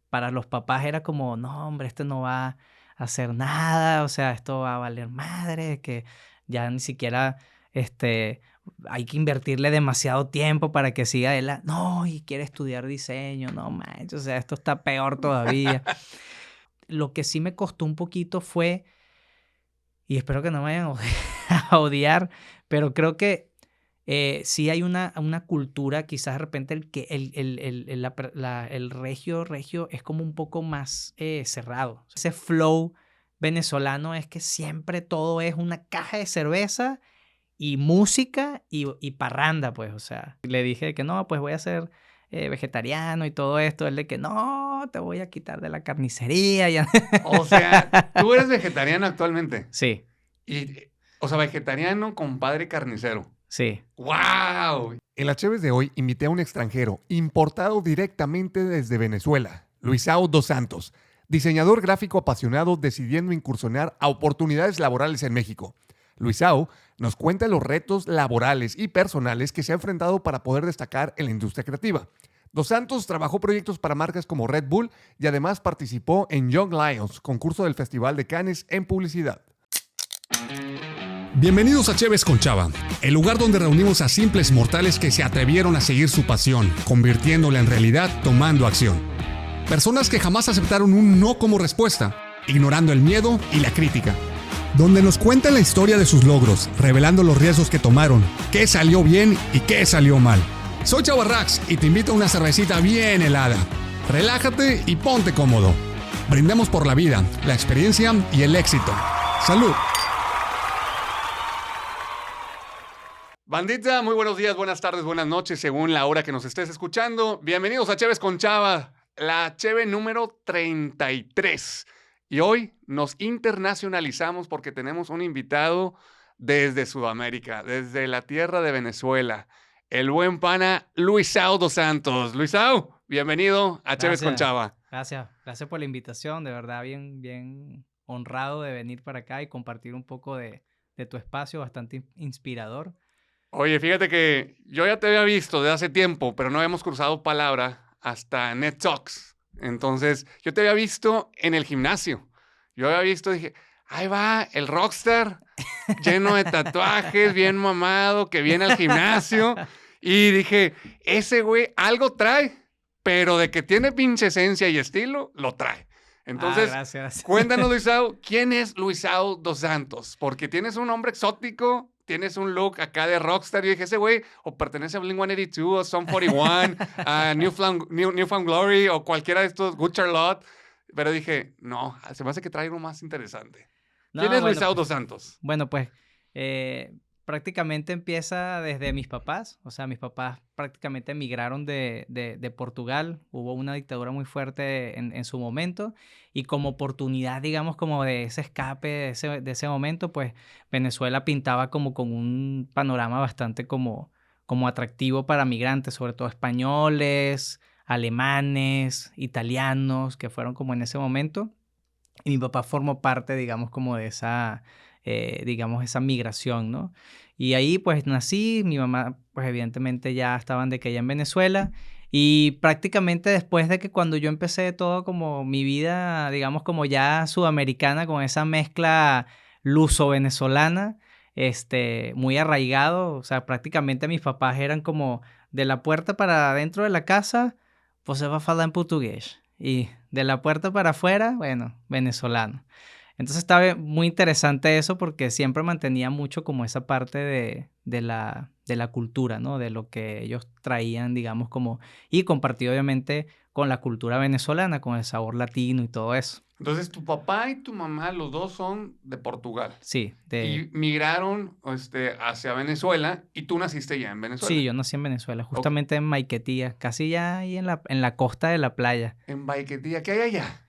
para los papás era como, no, hombre, esto no va a hacer nada, o sea, esto va a valer madre, que ya ni siquiera hay que invertirle demasiado tiempo para que siga adelante. No, y quiere estudiar diseño, no manches, o sea, esto está peor todavía. Lo que sí me costó un poquito fue, y espero que no me vayan a a odiar, pero creo que sí hay una cultura, quizás de repente el que el regio es como un poco más cerrado. Ese flow venezolano es que siempre todo es una caja de cerveza y música y parranda, pues, o sea, le dije que no, pues voy a ser vegetariano y todo esto, él de que no, te voy a quitar de la carnicería. Ya. O sea, tú eres vegetariano actualmente. Sí, Y, o sea, vegetariano, compadre carnicero. sí. ¡Wow! En las Cheves de hoy invité a un extranjero importado directamente desde Venezuela, Luisao dos Santos, diseñador gráfico apasionado decidiendo incursionar a oportunidades laborales en México. Luisao nos cuenta los retos laborales y personales que se ha enfrentado para poder destacar en la industria creativa. Dos Santos trabajó proyectos para marcas como Red Bull y además participó en Young Lions, concurso del Festival de Cannes en publicidad. Bienvenidos a Cheves con Chava, el lugar donde reunimos a simples mortales que se atrevieron a seguir su pasión, convirtiéndola en realidad tomando acción. Personas que jamás aceptaron un no como respuesta, ignorando el miedo y la crítica. Donde nos cuentan la historia de sus logros, revelando los riesgos que tomaron, qué salió bien y qué salió mal. Soy Chava Rax y te invito a una cervecita bien helada. Relájate y ponte cómodo. Brindemos por la vida, la experiencia y el éxito. ¡Salud! Bandita, muy buenos días, buenas tardes, buenas noches, según la hora que nos estés escuchando. Bienvenidos a Cheves con Chava, la Cheve número 33. Y hoy nos internacionalizamos porque tenemos un invitado desde Sudamérica, desde la tierra de Venezuela, el buen pana Luisao dos Santos. Luisao, bienvenido a Cheves con Chava. Gracias por la invitación, de verdad bien honrado de venir para acá y compartir un poco de tu espacio, bastante inspirador. Oye, fíjate que yo ya te había visto desde hace tiempo, pero no habíamos cruzado palabra hasta Net Talks. Entonces, yo te había visto en el gimnasio. Yo había visto, dije, ahí va el rockstar, lleno de tatuajes, bien mamado, que viene al gimnasio. Y dije, ese güey algo trae, pero de que tiene pinche esencia y estilo, lo trae. Entonces, gracias. Cuéntanos, Luisao, ¿quién es Luisao dos Santos? Porque tienes un nombre exótico, tienes un look acá de rockstar. Yo dije, ese güey o pertenece a Blink-182 o Sum 41, a Newfound Glory o cualquiera de estos, Good Charlotte. Pero dije, no, se me hace que trae algo más interesante. ¿Quién es Luisao dos Santos? Bueno, pues prácticamente empieza desde mis papás. O sea, mis papás prácticamente emigraron de Portugal. Hubo una dictadura muy fuerte en su momento. Y como oportunidad, digamos, como de ese escape de ese momento, pues Venezuela pintaba como con un panorama bastante como atractivo para migrantes, sobre todo españoles, alemanes, italianos, que fueron como en ese momento. Y mi papá formó parte, digamos, como de esa migración, ¿no? Y ahí pues nací, mi mamá pues evidentemente ya estaban de que allá en Venezuela y prácticamente después de que cuando yo empecé todo como mi vida, digamos como ya sudamericana con esa mezcla luso-venezolana, muy arraigado, o sea, prácticamente mis papás eran como de la puerta para adentro de la casa, pues se va a hablar en portugués y de la puerta para afuera, bueno, venezolano. Entonces estaba muy interesante eso porque siempre mantenía mucho como esa parte de la cultura, ¿no? De lo que ellos traían, digamos, como... Y compartido obviamente con la cultura venezolana, con el sabor latino y todo eso. Entonces, tu papá y tu mamá, los dos son de Portugal. Sí, Y migraron hacia Venezuela y tú naciste ya en Venezuela. Sí, yo nací en Venezuela, justamente en Maiquetía, casi ya ahí en la costa de la playa. En Maiquetía, ¿qué hay allá?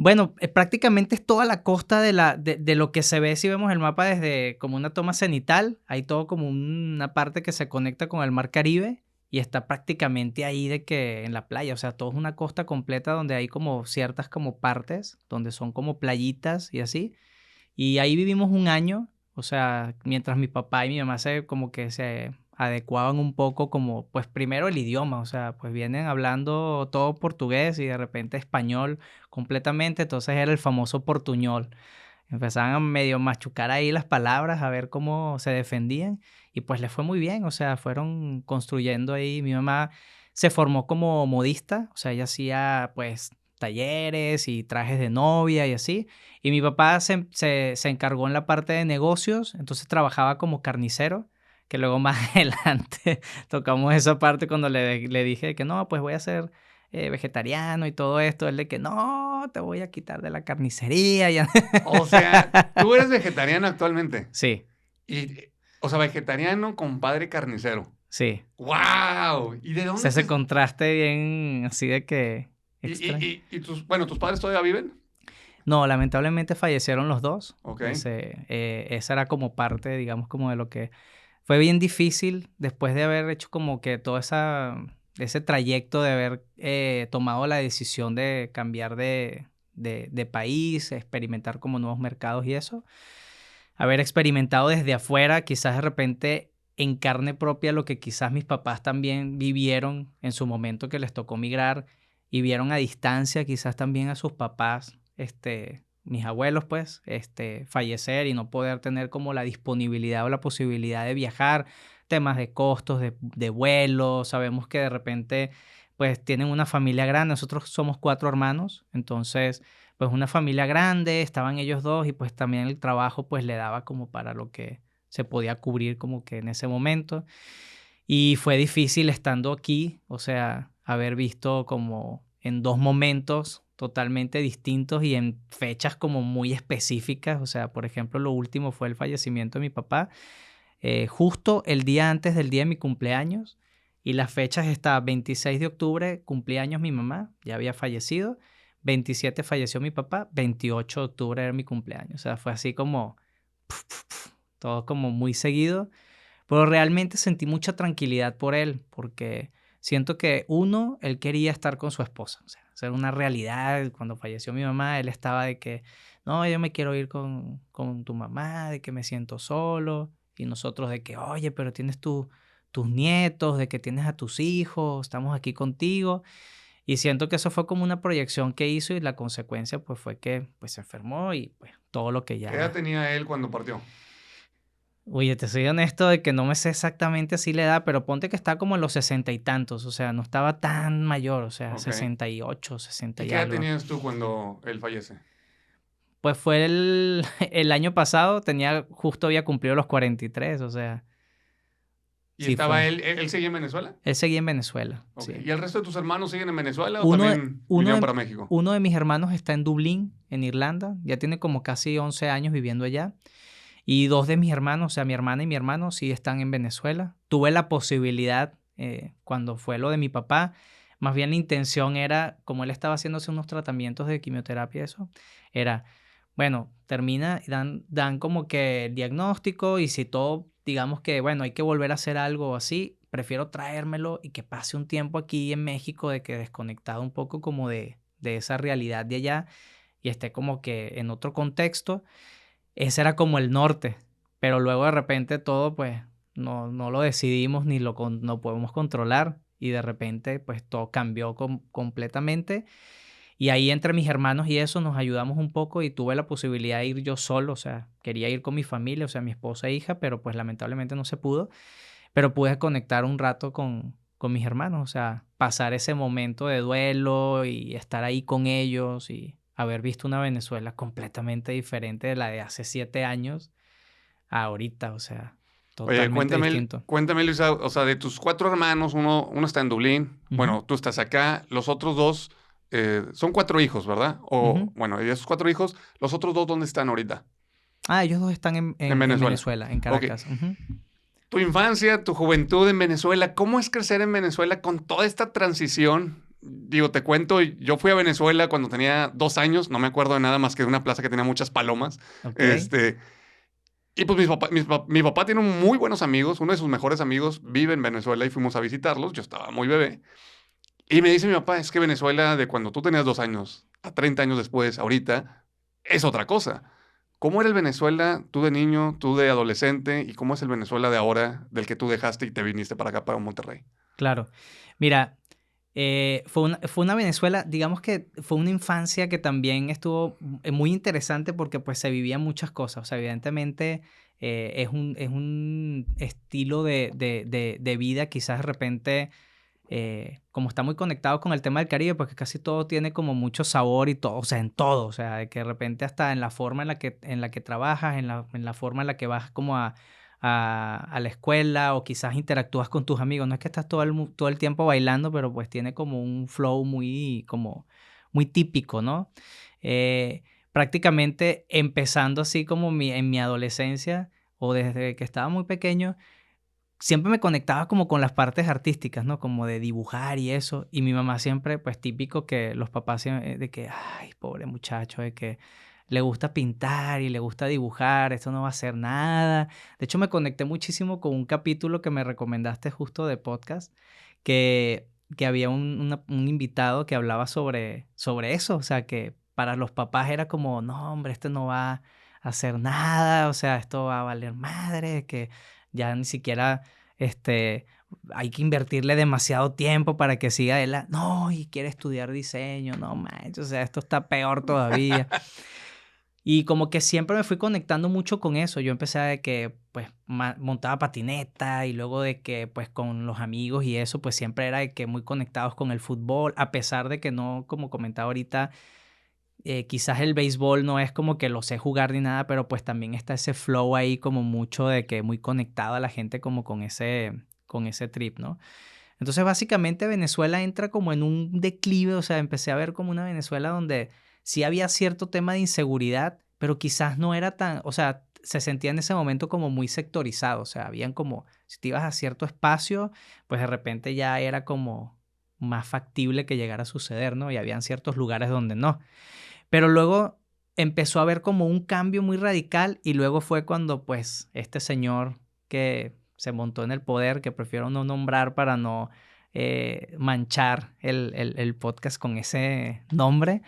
Bueno, prácticamente es toda la costa de lo que se ve si vemos el mapa desde como una toma cenital. Hay todo como una parte que se conecta con el mar Caribe y está prácticamente ahí de que en la playa. O sea, todo es una costa completa donde hay como ciertas como partes donde son como playitas y así. Y ahí vivimos un año. O sea, mientras mi papá y mi mamá se adecuaban un poco como, pues primero el idioma, o sea, pues vienen hablando todo portugués y de repente español completamente, entonces era el famoso portuñol. Empezaban a medio machucar ahí las palabras, a ver cómo se defendían y pues les fue muy bien, o sea, fueron construyendo ahí. Mi mamá se formó como modista, o sea, ella hacía pues talleres y trajes de novia y así. Y mi papá se encargó en la parte de negocios, entonces trabajaba como carnicero, que luego más adelante tocamos esa parte cuando le dije que no, pues voy a ser vegetariano y todo esto. Él de que no, te voy a quitar de la carnicería. Ya. O sea, tú eres vegetariano actualmente. Sí, Y, o sea, vegetariano con padre carnicero. sí. ¡Wow! ¿Y de O dónde sea, ese contraste bien así de que extraño. y tus padres todavía viven? No, lamentablemente fallecieron los dos. Ok. Esa era como parte, digamos, como de lo que fue bien difícil después de haber hecho como que todo ese trayecto de haber tomado la decisión de cambiar de país, experimentar como nuevos mercados y eso. Haber experimentado desde afuera, quizás de repente en carne propia lo que quizás mis papás también vivieron en su momento que les tocó migrar y vieron a distancia quizás también a sus papás, mis abuelos pues, fallecer y no poder tener como la disponibilidad o la posibilidad de viajar, temas de costos, de vuelos, sabemos que de repente pues tienen una familia grande, nosotros somos 4 hermanos, entonces pues una familia grande, estaban ellos dos y pues también el trabajo pues le daba como para lo que se podía cubrir como que en ese momento. Y fue difícil estando aquí, o sea, haber visto como en 2 momentos totalmente distintos y en fechas como muy específicas. O sea, por ejemplo, lo último fue el fallecimiento de mi papá, justo el día antes del día de mi cumpleaños. Y las fechas estaban 26 de octubre, cumpleaños mi mamá, ya había fallecido. 27 falleció mi papá, 28 de octubre era mi cumpleaños. O sea, fue así como todo como muy seguido. Pero realmente sentí mucha tranquilidad por él, porque siento que uno, él quería estar con su esposa, o sea, ser una realidad. Cuando falleció mi mamá, él estaba de que, no, yo me quiero ir con tu mamá, de que me siento solo, y nosotros de que, oye, pero tienes tus nietos, de que tienes a tus hijos, estamos aquí contigo, y siento que eso fue como una proyección que hizo y la consecuencia pues fue que pues se enfermó y pues todo lo que ¿Qué edad ya... tenía él cuando partió? Oye, te soy honesto de que no me sé exactamente así la edad, pero ponte que está como en los 60 y tantos, o sea, no estaba tan mayor, o sea, Ok. 68, 60 ¿Y y qué edad algo. tenías tú cuando él fallece? Pues fue el año pasado, justo había cumplido los 43, o sea, ¿Y sí estaba fue. él seguía en Venezuela? Él seguía en Venezuela, Ok. sí. ¿Y el resto de tus hermanos siguen en Venezuela o Uno de, también uno vinieron de, para México? uno de mis hermanos está en Dublín, en Irlanda, ya tiene como casi 11 años viviendo allá. Y 2 de mis hermanos, o sea, mi hermana y mi hermano, sí están en Venezuela. Tuve la posibilidad, cuando fue lo de mi papá, más bien la intención era, como él estaba haciéndose unos tratamientos de quimioterapia, eso, era, bueno, termina, dan como que el diagnóstico y si todo, digamos que, bueno, hay que volver a hacer algo así, prefiero traérmelo y que pase un tiempo aquí en México de que desconectado un poco como de esa realidad de allá y esté como que en otro contexto. Ese era como el norte, pero luego de repente todo pues no lo decidimos ni no podemos controlar y de repente pues todo cambió completamente y ahí entre mis hermanos y eso nos ayudamos un poco y tuve la posibilidad de ir yo solo, o sea, quería ir con mi familia, o sea, mi esposa e hija, pero pues lamentablemente no se pudo, pero pude conectar un rato con mis hermanos, o sea, pasar ese momento de duelo y estar ahí con ellos y haber visto una Venezuela completamente diferente de la de hace 7 años a ahorita, o sea, Oye, totalmente distinto. cuéntame, Luisa, o sea, de tus 4 hermanos, uno está en Dublín, bueno, tú estás acá, los otros 2, son 4 hijos, ¿verdad? O, bueno, y de esos 4 hijos, los otros 2, ¿dónde están ahorita? Ah, ellos dos están en Venezuela. Venezuela, en Caracas. Ok. Tu infancia, tu juventud en Venezuela, ¿cómo es crecer en Venezuela con toda esta transición? Digo, te cuento, yo fui a Venezuela cuando tenía 2 años, no me acuerdo de nada más que de una plaza que tenía muchas palomas. Ok. Y pues mi papá tiene muy buenos amigos, uno de sus mejores amigos vive en Venezuela y fuimos a visitarlos, yo estaba muy bebé. Y me dice mi papá, es que Venezuela de cuando tú tenías 2 años a 30 años después, ahorita, es otra cosa. ¿Cómo era el Venezuela, tú de niño, tú de adolescente, y cómo es el Venezuela de ahora, del que tú dejaste y te viniste para acá, para Monterrey? Claro. Mira, fue una Venezuela, digamos que fue una infancia que también estuvo muy interesante porque pues se vivían muchas cosas. O sea, evidentemente es un estilo de vida quizás de repente, como está muy conectado con el tema del Caribe, porque casi todo tiene como mucho sabor y todo, o sea, en todo. O sea, de que de repente hasta en la forma en la que trabajas, en la forma en la que vas como a la escuela o quizás interactúas con tus amigos. No es que estás todo el tiempo bailando, pero pues tiene como un flow muy típico, ¿no? Prácticamente empezando así como en mi adolescencia o desde que estaba muy pequeño, siempre me conectaba como con las partes artísticas, ¿no? Como de dibujar y eso. Y mi mamá siempre, pues típico que los papás de que, ay, pobre muchacho, de que le gusta pintar y le gusta dibujar, esto no va a ser nada. De hecho, me conecté muchísimo con un capítulo que me recomendaste justo de podcast, que había un invitado que hablaba sobre eso. O sea, que para los papás era como, no, hombre, esto no va a hacer nada, o sea, esto va a valer madre, que ya ni siquiera hay que invertirle demasiado tiempo para que siga él. No, y quiere estudiar diseño, no manches, o sea, esto está peor todavía. Y como que siempre me fui conectando mucho con eso. Yo empecé de que, pues, montaba patineta y luego de que, pues, con los amigos y eso, pues, siempre era de que muy conectados con el fútbol, a pesar de que no, como comentaba ahorita, quizás el béisbol no es como que lo sé jugar ni nada, pero pues también está ese flow ahí como mucho de que muy conectado a la gente como con ese trip, ¿no? Entonces básicamente Venezuela entra como en un declive. O sea, empecé a ver como una Venezuela donde sí había cierto tema de inseguridad, pero quizás no era tan, o sea, se sentía en ese momento como muy sectorizado. O sea, habían como, si te ibas a cierto espacio, pues de repente ya era como más factible que llegara a suceder, ¿no? Y habían ciertos lugares donde no. Pero luego empezó a haber como un cambio muy radical y luego fue cuando pues este señor que se montó en el poder, que prefiero no nombrar para no manchar el podcast con ese nombre,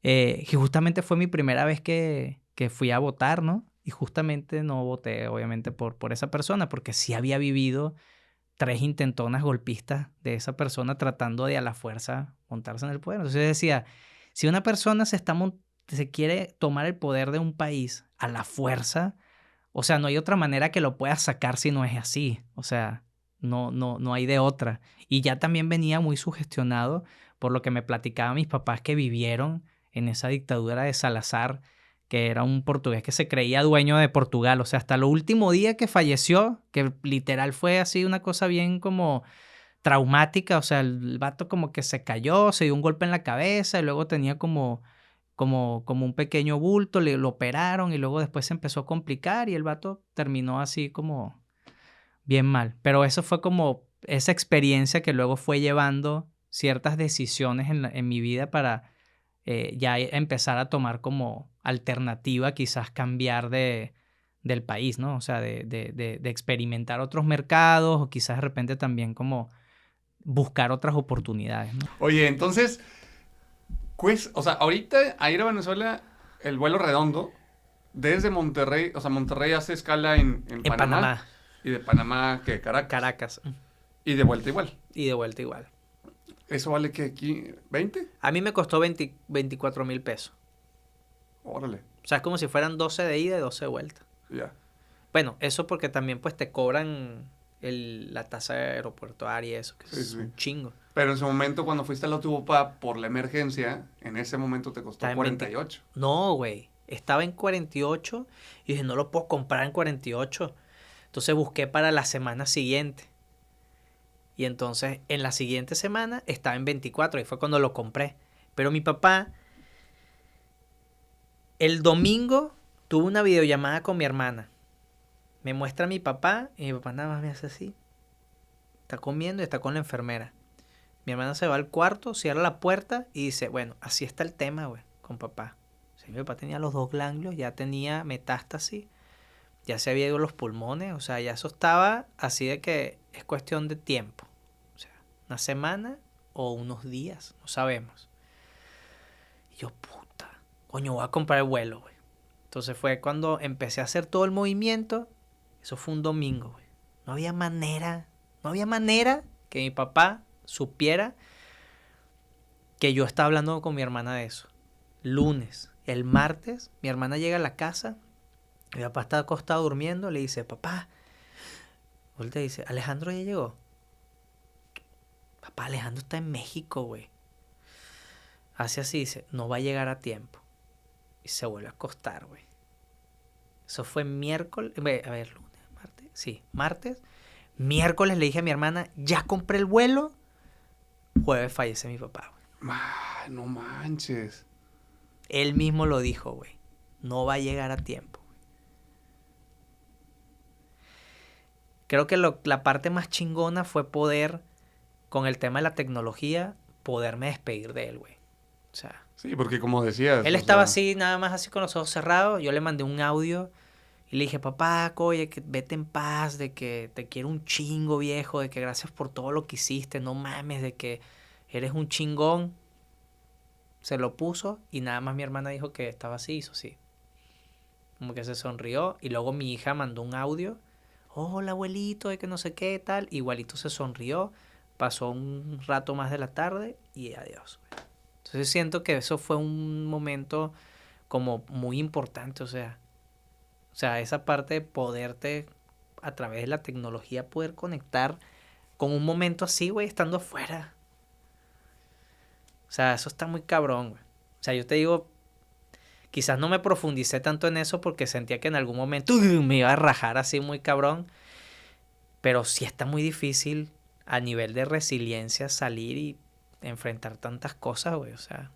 que justamente fue mi primera vez que fui a votar, ¿no? Y justamente no voté obviamente por esa persona porque sí había vivido 3 intentonas golpistas de esa persona tratando de a la fuerza montarse en el poder. Entonces yo decía, si una persona se quiere tomar el poder de un país a la fuerza, o sea, no hay otra manera que lo pueda sacar si no es así. O sea, no hay de otra. Y ya también venía muy sugestionado por lo que me platicaban mis papás que vivieron en esa dictadura de Salazar, que era un portugués que se creía dueño de Portugal. O sea, hasta el último día que falleció, que literal fue así una cosa bien como traumática. O sea, el vato como que se cayó, se dio un golpe en la cabeza y luego tenía como un pequeño bulto, lo operaron y luego después se empezó a complicar y el vato terminó así como bien mal. Pero eso fue como esa experiencia que luego fue llevando ciertas decisiones en mi vida para ya empezar a tomar como alternativa, quizás cambiar del país, ¿no? O sea, de experimentar otros mercados o quizás de repente también como buscar otras oportunidades, ¿no? Oye, entonces, pues, o sea, ahorita a ir a Venezuela, el vuelo redondo, desde Monterrey, o sea, Monterrey hace escala en En Panamá. Panamá, Y de Panamá, que Caracas. Caracas. Y de vuelta igual. Y de vuelta igual. ¿Eso vale que aquí 20? A mí me costó 24,000 pesos. Órale, O sea, es como si fueran 12 de ida y 12 de vuelta. ya. Bueno, eso porque también pues te cobran la tasa aeroportuaria y eso, que Sí, es sí. un chingo. Pero en su momento, cuando fuiste a la tu papá por la emergencia, en ese momento te costó Está en 48. No, güey. Estaba en 48 y dije, no lo puedo comprar en 48. Entonces busqué para la semana siguiente. Y entonces en la siguiente semana estaba en 24 y fue cuando lo compré. Pero mi papá, el domingo, tuvo una videollamada con mi hermana. Me muestra a mi papá y mi papá nada más me hace así. Está comiendo y está con la enfermera. Mi hermana se va al cuarto, cierra la puerta y dice, bueno, así está el tema, güey, con papá. O sea, mi papá tenía los 2 ganglios, ya tenía metástasis, ya se había ido los pulmones, o sea, ya eso estaba así de que es cuestión de tiempo. O sea, una semana o unos días, no sabemos. Y yo, puta, coño, voy a comprar el vuelo, güey. Entonces fue cuando empecé a hacer todo el movimiento. Eso fue un domingo, güey. No había manera que mi papá supiera que yo estaba hablando con mi hermana de eso. Lunes. El martes, mi hermana llega a la casa. Mi papá está acostado durmiendo. Le dice, papá. Voltea y dice, Alejandro ya llegó. Papá, Alejandro está en México, güey. Hace así, dice, no va a llegar a tiempo. Y se vuelve a acostar, güey. Eso fue miércoles. A ver, lunes, martes. Sí, martes. Miércoles le dije a mi hermana, ya compré el vuelo. Jueves fallece mi papá, güey. No manches. Él mismo lo dijo, güey. No va a llegar a tiempo. Creo que la parte más chingona fue poder, con el tema de la tecnología, poderme despedir de él, güey. O sea, Sí, porque como decías... él o estaba sea, así, nada más así con los ojos cerrados. Yo le mandé un audio y le dije, papá, oye, que vete en paz, de que te quiero un chingo, viejo, de que gracias por todo lo que hiciste, no mames, de que eres un chingón. Se lo puso y nada más mi hermana dijo que estaba así, hizo así. Como que se sonrió y luego mi hija mandó un audio. Hola, abuelito, de que no sé qué, tal. Igualito se sonrió. Pasó un rato más de la tarde y adiós. Entonces siento que eso fue un momento como muy importante, o sea, esa parte de poderte, a través de la tecnología, poder conectar con un momento así, güey, estando afuera. O sea, eso está muy cabrón, güey. O sea, yo te digo, quizás no me profundicé tanto en eso porque sentía que en algún momento me iba a rajar así muy cabrón, pero sí está muy difícil a nivel de resiliencia salir y enfrentar tantas cosas, güey, o sea.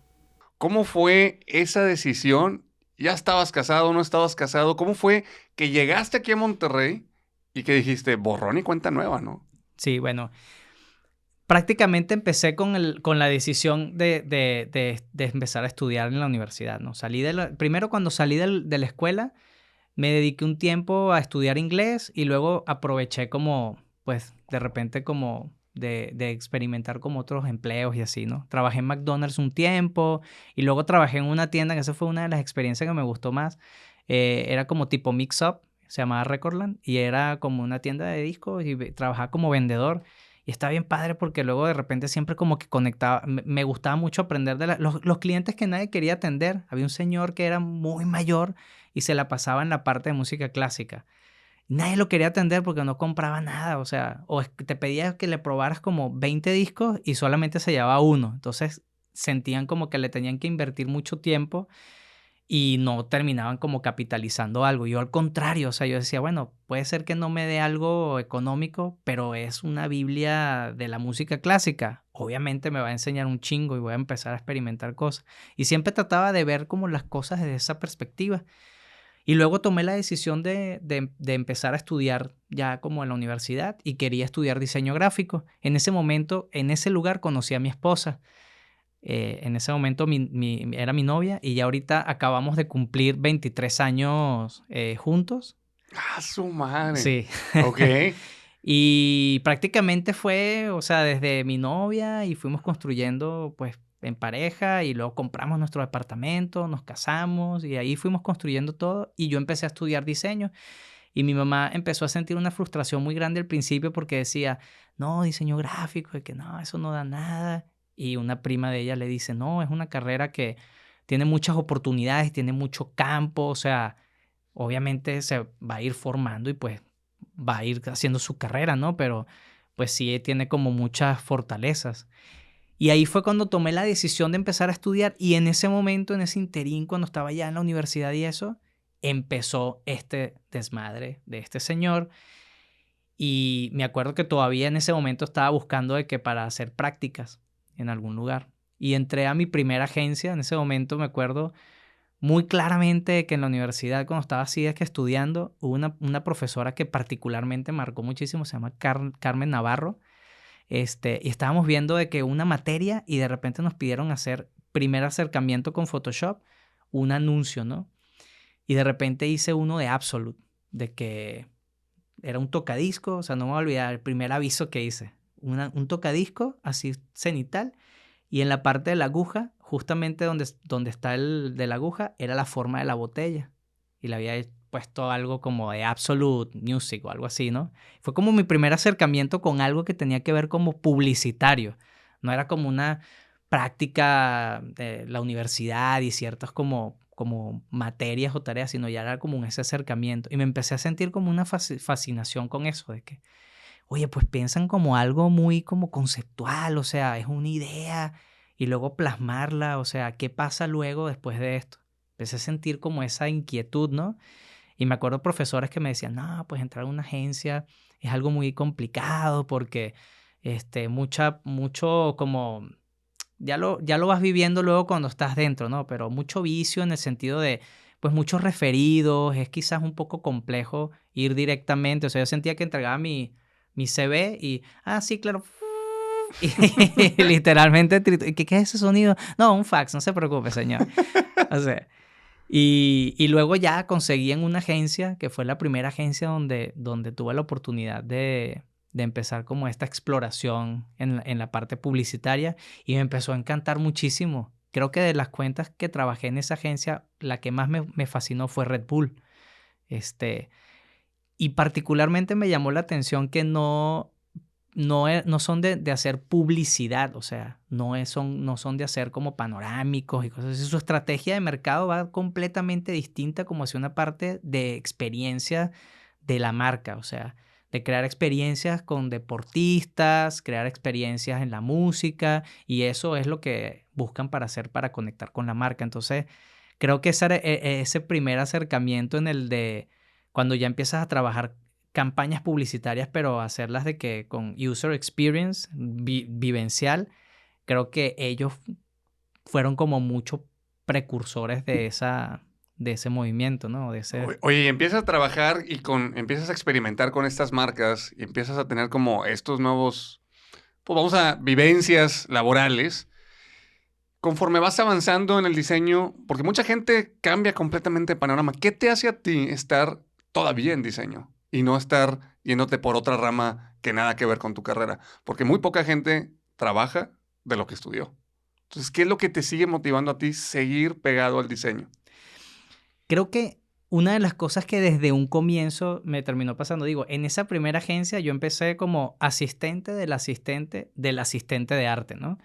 ¿Cómo fue esa decisión? ¿Ya estabas casado, no estabas casado? ¿Cómo fue que llegaste aquí a Monterrey y que dijiste, borrón y cuenta nueva, ¿no? Sí, bueno, prácticamente empecé con la decisión de empezar a estudiar en la universidad, ¿no? Primero cuando salí de la escuela, me dediqué un tiempo a estudiar inglés y luego aproveché como, pues, de repente como de experimentar como otros empleos y así, ¿no? Trabajé en McDonald's un tiempo y luego trabajé en una tienda, que esa fue una de las experiencias que me gustó más. Era como tipo mix-up, se llamaba Recordland, y era como una tienda de discos y trabajaba como vendedor. Y estaba bien padre porque luego de repente siempre como que conectaba, me gustaba mucho aprender de los clientes que nadie quería atender. Había un señor que era muy mayor y se la pasaba en la parte de música clásica. Nadie lo quería atender porque no compraba nada, o sea, te pedía que le probaras como 20 discos y solamente se llevaba uno. Entonces sentían como que le tenían que invertir mucho tiempo y no terminaban como capitalizando algo. Yo al contrario, o sea, yo decía, bueno, puede ser que no me dé algo económico, pero es una Biblia de la música clásica. Obviamente me va a enseñar un chingo y voy a empezar a experimentar cosas. Y siempre trataba de ver como las cosas desde esa perspectiva. Y luego tomé la decisión de empezar a estudiar ya como en la universidad y quería estudiar diseño gráfico. En ese momento, en ese lugar conocí a mi esposa. En ese momento era mi novia y ya ahorita acabamos de cumplir 23 años juntos. ¡Ah, su madre! Sí. Ok. Y prácticamente fue, o sea, desde mi novia y fuimos construyendo pues en pareja y luego compramos nuestro departamento, nos casamos y ahí fuimos construyendo todo y yo empecé a estudiar diseño y mi mamá empezó a sentir una frustración muy grande al principio porque decía, no, diseño gráfico, de que no, eso no da nada. Y una prima de ella le dice, no, es una carrera que tiene muchas oportunidades, tiene mucho campo, o sea, obviamente se va a ir formando y pues va a ir haciendo su carrera, ¿no? Pero pues sí tiene como muchas fortalezas. Y ahí fue cuando tomé la decisión de empezar a estudiar y en ese momento, en ese interín, cuando estaba ya en la universidad y eso, empezó este desmadre de este señor. Y me acuerdo que todavía en ese momento estaba buscando de que para hacer prácticas en algún lugar. Y entré a mi primera agencia. En ese momento me acuerdo muy claramente de que en la universidad, cuando estaba así, es que estudiando, hubo una profesora que particularmente marcó muchísimo, se llama Carmen Navarro. Y estábamos viendo de que una materia y de repente nos pidieron hacer primer acercamiento con Photoshop, un anuncio, ¿no? Y de repente hice uno de Absolute, de que era un tocadisco, o sea, no me voy a olvidar el primer aviso que hice. Un tocadisco así cenital y en la parte de la aguja, justamente donde está el de la aguja, era la forma de la botella. y le había puesto algo como de Absolute Music o algo así, ¿no? Fue como mi primer acercamiento con algo que tenía que ver como publicitario. No era como una práctica de la universidad y ciertas como materias o tareas, sino ya era como ese acercamiento. Y me empecé a sentir como una fascinación con eso, de que, oye, pues piensan como algo muy como conceptual, o sea, es una idea y luego plasmarla, o sea, ¿qué pasa luego después de esto? Empecé a sentir como esa inquietud, ¿no? Y me acuerdo profesores que me decían, no, pues entrar a una agencia es algo muy complicado porque mucho como, ya lo vas viviendo luego cuando estás dentro, ¿no? Pero mucho vicio en el sentido de, pues muchos referidos, es quizás un poco complejo ir directamente, o sea, yo sentía que entregaba mi CV y, sí, claro, y literalmente, ¿qué es ese sonido? No, un fax, no se preocupe, señor. O sea, y luego ya conseguí en una agencia, que fue la primera agencia donde tuve la oportunidad de empezar como esta exploración en la parte publicitaria y me empezó a encantar muchísimo. Creo que de las cuentas que trabajé en esa agencia, la que más me fascinó fue Red Bull. Y particularmente me llamó la atención que no son de hacer publicidad, o sea, no son de hacer como panorámicos y cosas así. Su estrategia de mercado va completamente distinta como hacia una parte de experiencia de la marca, o sea, de crear experiencias con deportistas, crear experiencias en la música, y eso es lo que buscan para conectar con la marca. Entonces, creo que ese primer acercamiento en el de cuando ya empiezas a trabajar campañas publicitarias, pero hacerlas de que con user experience, vivencial, creo que ellos fueron como muchos precursores de ese movimiento, ¿no? Oye, y empiezas a trabajar y empiezas a experimentar con estas marcas y empiezas a tener como estos nuevos, pues vivencias laborales. Conforme vas avanzando en el diseño, porque mucha gente cambia completamente de panorama. ¿Qué te hace a ti estar todavía en diseño y no estar yéndote por otra rama que nada que ver con tu carrera? Porque muy poca gente trabaja de lo que estudió. Entonces, ¿qué es lo que te sigue motivando a ti seguir pegado al diseño? Creo que una de las cosas que desde un comienzo me terminó pasando, digo, en esa primera agencia yo empecé como asistente del asistente de arte, ¿no?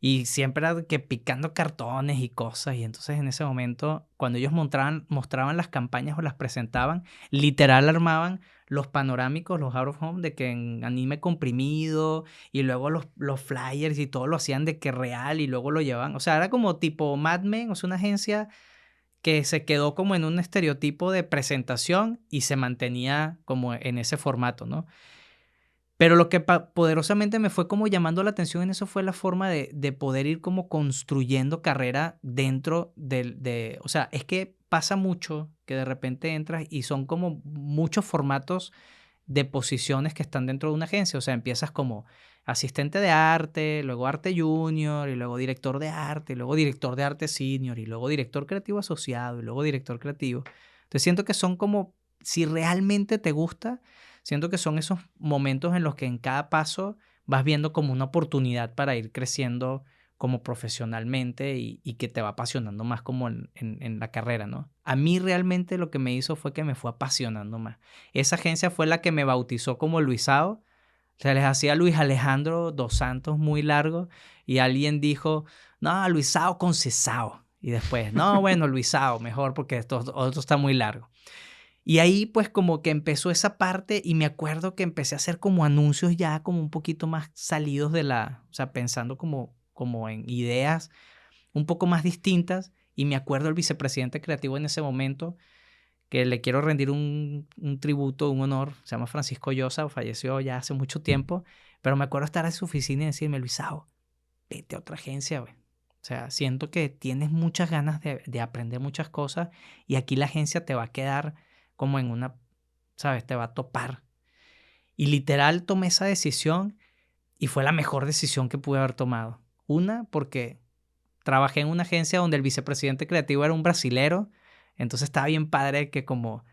Y siempre era que picando cartones y cosas. Y entonces en ese momento, cuando ellos mostraban las campañas o las presentaban, literal armaban los panorámicos, los out of home, de que en anime comprimido, y luego los flyers y todo lo hacían de que real y luego lo llevaban. O sea, era como tipo Mad Men, o sea, una agencia que se quedó como en un estereotipo de presentación y se mantenía como en ese formato, ¿no? Pero lo que poderosamente me fue como llamando la atención en eso fue la forma de poder ir como construyendo carrera dentro o sea, es que pasa mucho que de repente entras y son como muchos formatos de posiciones que están dentro de una agencia. O sea, empiezas como asistente de arte, luego arte junior, y luego director de arte, y luego director de arte senior, y luego director creativo asociado, y luego director creativo. Entonces siento que son como, si realmente te gusta, siento que son esos momentos en los que en cada paso vas viendo como una oportunidad para ir creciendo como profesionalmente y que te va apasionando más como en la carrera, ¿no? A mí realmente lo que me hizo fue que me fue apasionando más. Esa agencia fue la que me bautizó como Luisao. Se les hacía Luis Alejandro dos Santos muy largo y alguien dijo, no, Luisao con Cesao. Y después, no, bueno, Luisao, mejor porque esto otro está muy largo. Y ahí pues como que empezó esa parte y me acuerdo que empecé a hacer como anuncios ya como un poquito más salidos o sea, pensando como en ideas un poco más distintas. Y me acuerdo el vicepresidente creativo en ese momento, que le quiero rendir un tributo, un honor, se llama Francisco Llosa, falleció ya hace mucho tiempo, pero me acuerdo estar en su oficina y decirme, Luisao, vete a otra agencia, güey. O sea, siento que tienes muchas ganas de aprender muchas cosas y aquí la agencia te va a quedar como en una, ¿sabes? Te va a topar. Y literal tomé esa decisión y fue la mejor decisión que pude haber tomado. Una, porque trabajé en una agencia donde el vicepresidente creativo era un brasilero, entonces estaba bien padre que como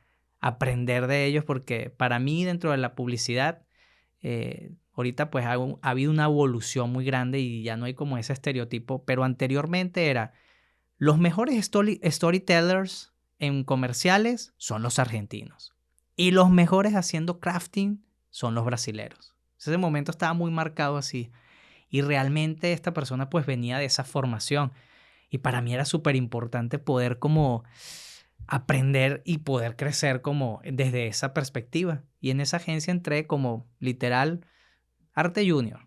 aprender de ellos, porque para mí dentro de la publicidad, ahorita pues ha habido una evolución muy grande y ya no hay como ese estereotipo, pero anteriormente era los mejores storytellers en comerciales son los argentinos. Y los mejores haciendo crafting son los brasileros. Ese momento estaba muy marcado así. Y realmente esta persona pues venía de esa formación. Y para mí era súper importante poder como aprender y poder crecer como desde esa perspectiva. Y en esa agencia entré como literal arte junior.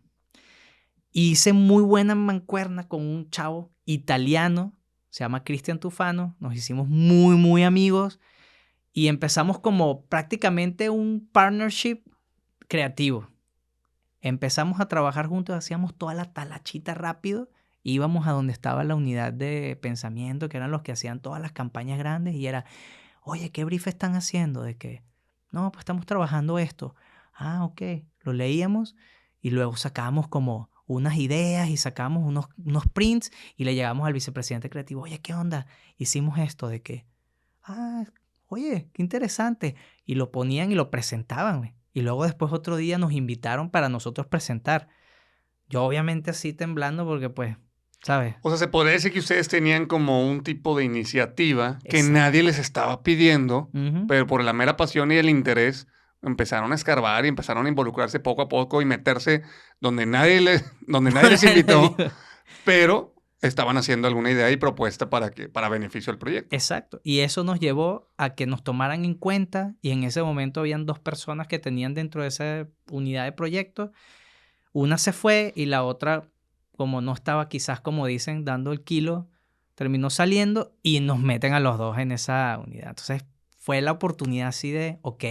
Y hice muy buena mancuerna con un chavo italiano, se llama Cristian Tufano. Nos hicimos muy, muy amigos y empezamos como prácticamente un partnership creativo. Empezamos a trabajar juntos, hacíamos toda la talachita rápido. Íbamos a donde estaba la unidad de pensamiento, que eran los que hacían todas las campañas grandes, y era, oye, ¿qué brief están haciendo? De que, no, pues estamos trabajando esto. Ah, ok. Lo leíamos y luego sacábamos como unas ideas y sacábamos unos prints y le llegamos al vicepresidente creativo. Oye, ¿qué onda? Hicimos esto de que, oye, qué interesante. Y lo ponían y lo presentaban, güey. Y luego después otro día nos invitaron para nosotros presentar. Yo obviamente así temblando porque pues, ¿sabes? O sea, se podría decir que ustedes tenían como un tipo de iniciativa que Exacto. nadie les estaba pidiendo, Ujú. pero por la mera pasión y el interés empezaron a escarbar y empezaron a involucrarse poco a poco y meterse donde nadie les invitó, pero estaban haciendo alguna idea y propuesta para beneficio del proyecto. Exacto. Y eso nos llevó a que nos tomaran en cuenta y en ese momento habían 2 personas que tenían dentro de esa unidad de proyecto. Una se fue y la otra, como no estaba quizás, como dicen, dando el kilo, terminó saliendo y nos meten a los 2 en esa unidad. Entonces fue la oportunidad así de, ok,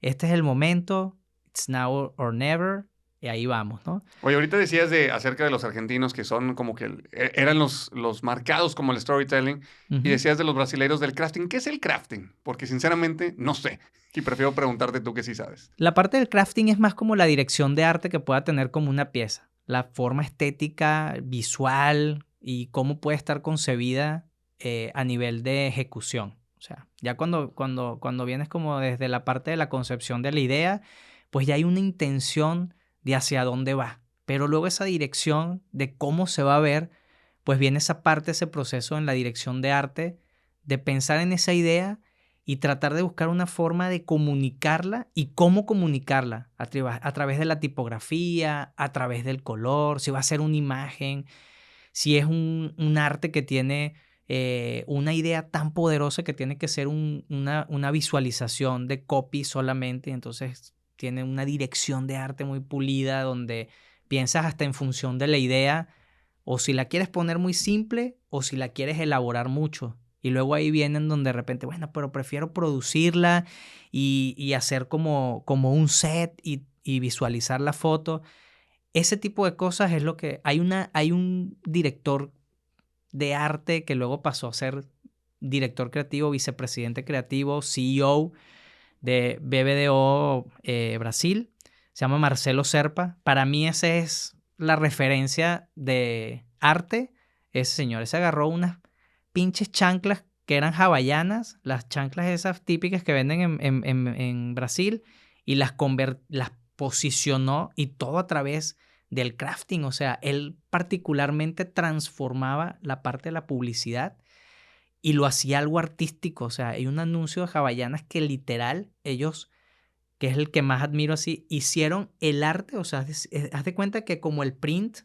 este es el momento, it's now or never, y ahí vamos, ¿no? Oye, ahorita decías acerca de los argentinos que son como que eran los marcados como el storytelling y Ujú. decías de los brasileños del crafting. ¿Qué es el crafting? Porque sinceramente no sé y prefiero preguntarte tú que sí sabes. La parte del crafting es más como la dirección de arte que pueda tener como una pieza. La forma estética, visual y cómo puede estar concebida a nivel de ejecución. O sea, ya cuando vienes como desde la parte de la concepción de la idea, pues ya hay una intención de hacia dónde va. Pero luego esa dirección de cómo se va a ver, pues viene esa parte, ese proceso en la dirección de arte, de pensar en esa idea y tratar de buscar una forma de comunicarla y cómo comunicarla a través de la tipografía, a través del color, si va a ser una imagen, si es un arte que tiene una idea tan poderosa que tiene que ser una visualización de copy solamente, entonces tiene una dirección de arte muy pulida donde piensas hasta en función de la idea o si la quieres poner muy simple o si la quieres elaborar mucho. Y luego ahí vienen donde de repente, bueno, pero prefiero producirla y hacer como un set y visualizar la foto. Ese tipo de cosas es lo que... Hay un director de arte que luego pasó a ser director creativo, vicepresidente creativo, CEO de BBDO Brasil. Se llama Marcelo Serpa. Para mí esa es la referencia de arte. Ese señor, ese agarró unas pinches chanclas que eran hawaianas, las chanclas esas típicas que venden en Brasil, y las posicionó y todo a través del crafting. O sea, él particularmente transformaba la parte de la publicidad y lo hacía algo artístico. O sea, hay un anuncio de hawaianas que literal ellos, que es el que más admiro así, hicieron el arte. O sea, haz de cuenta que como el print,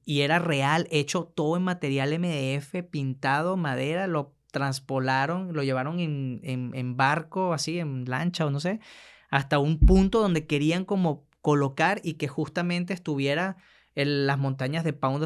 y era real, hecho todo en material MDF, pintado, madera, lo transpolaron, lo llevaron en barco, así, en lancha o no sé, hasta un punto donde querían como colocar y que justamente estuviera en las montañas de Pão de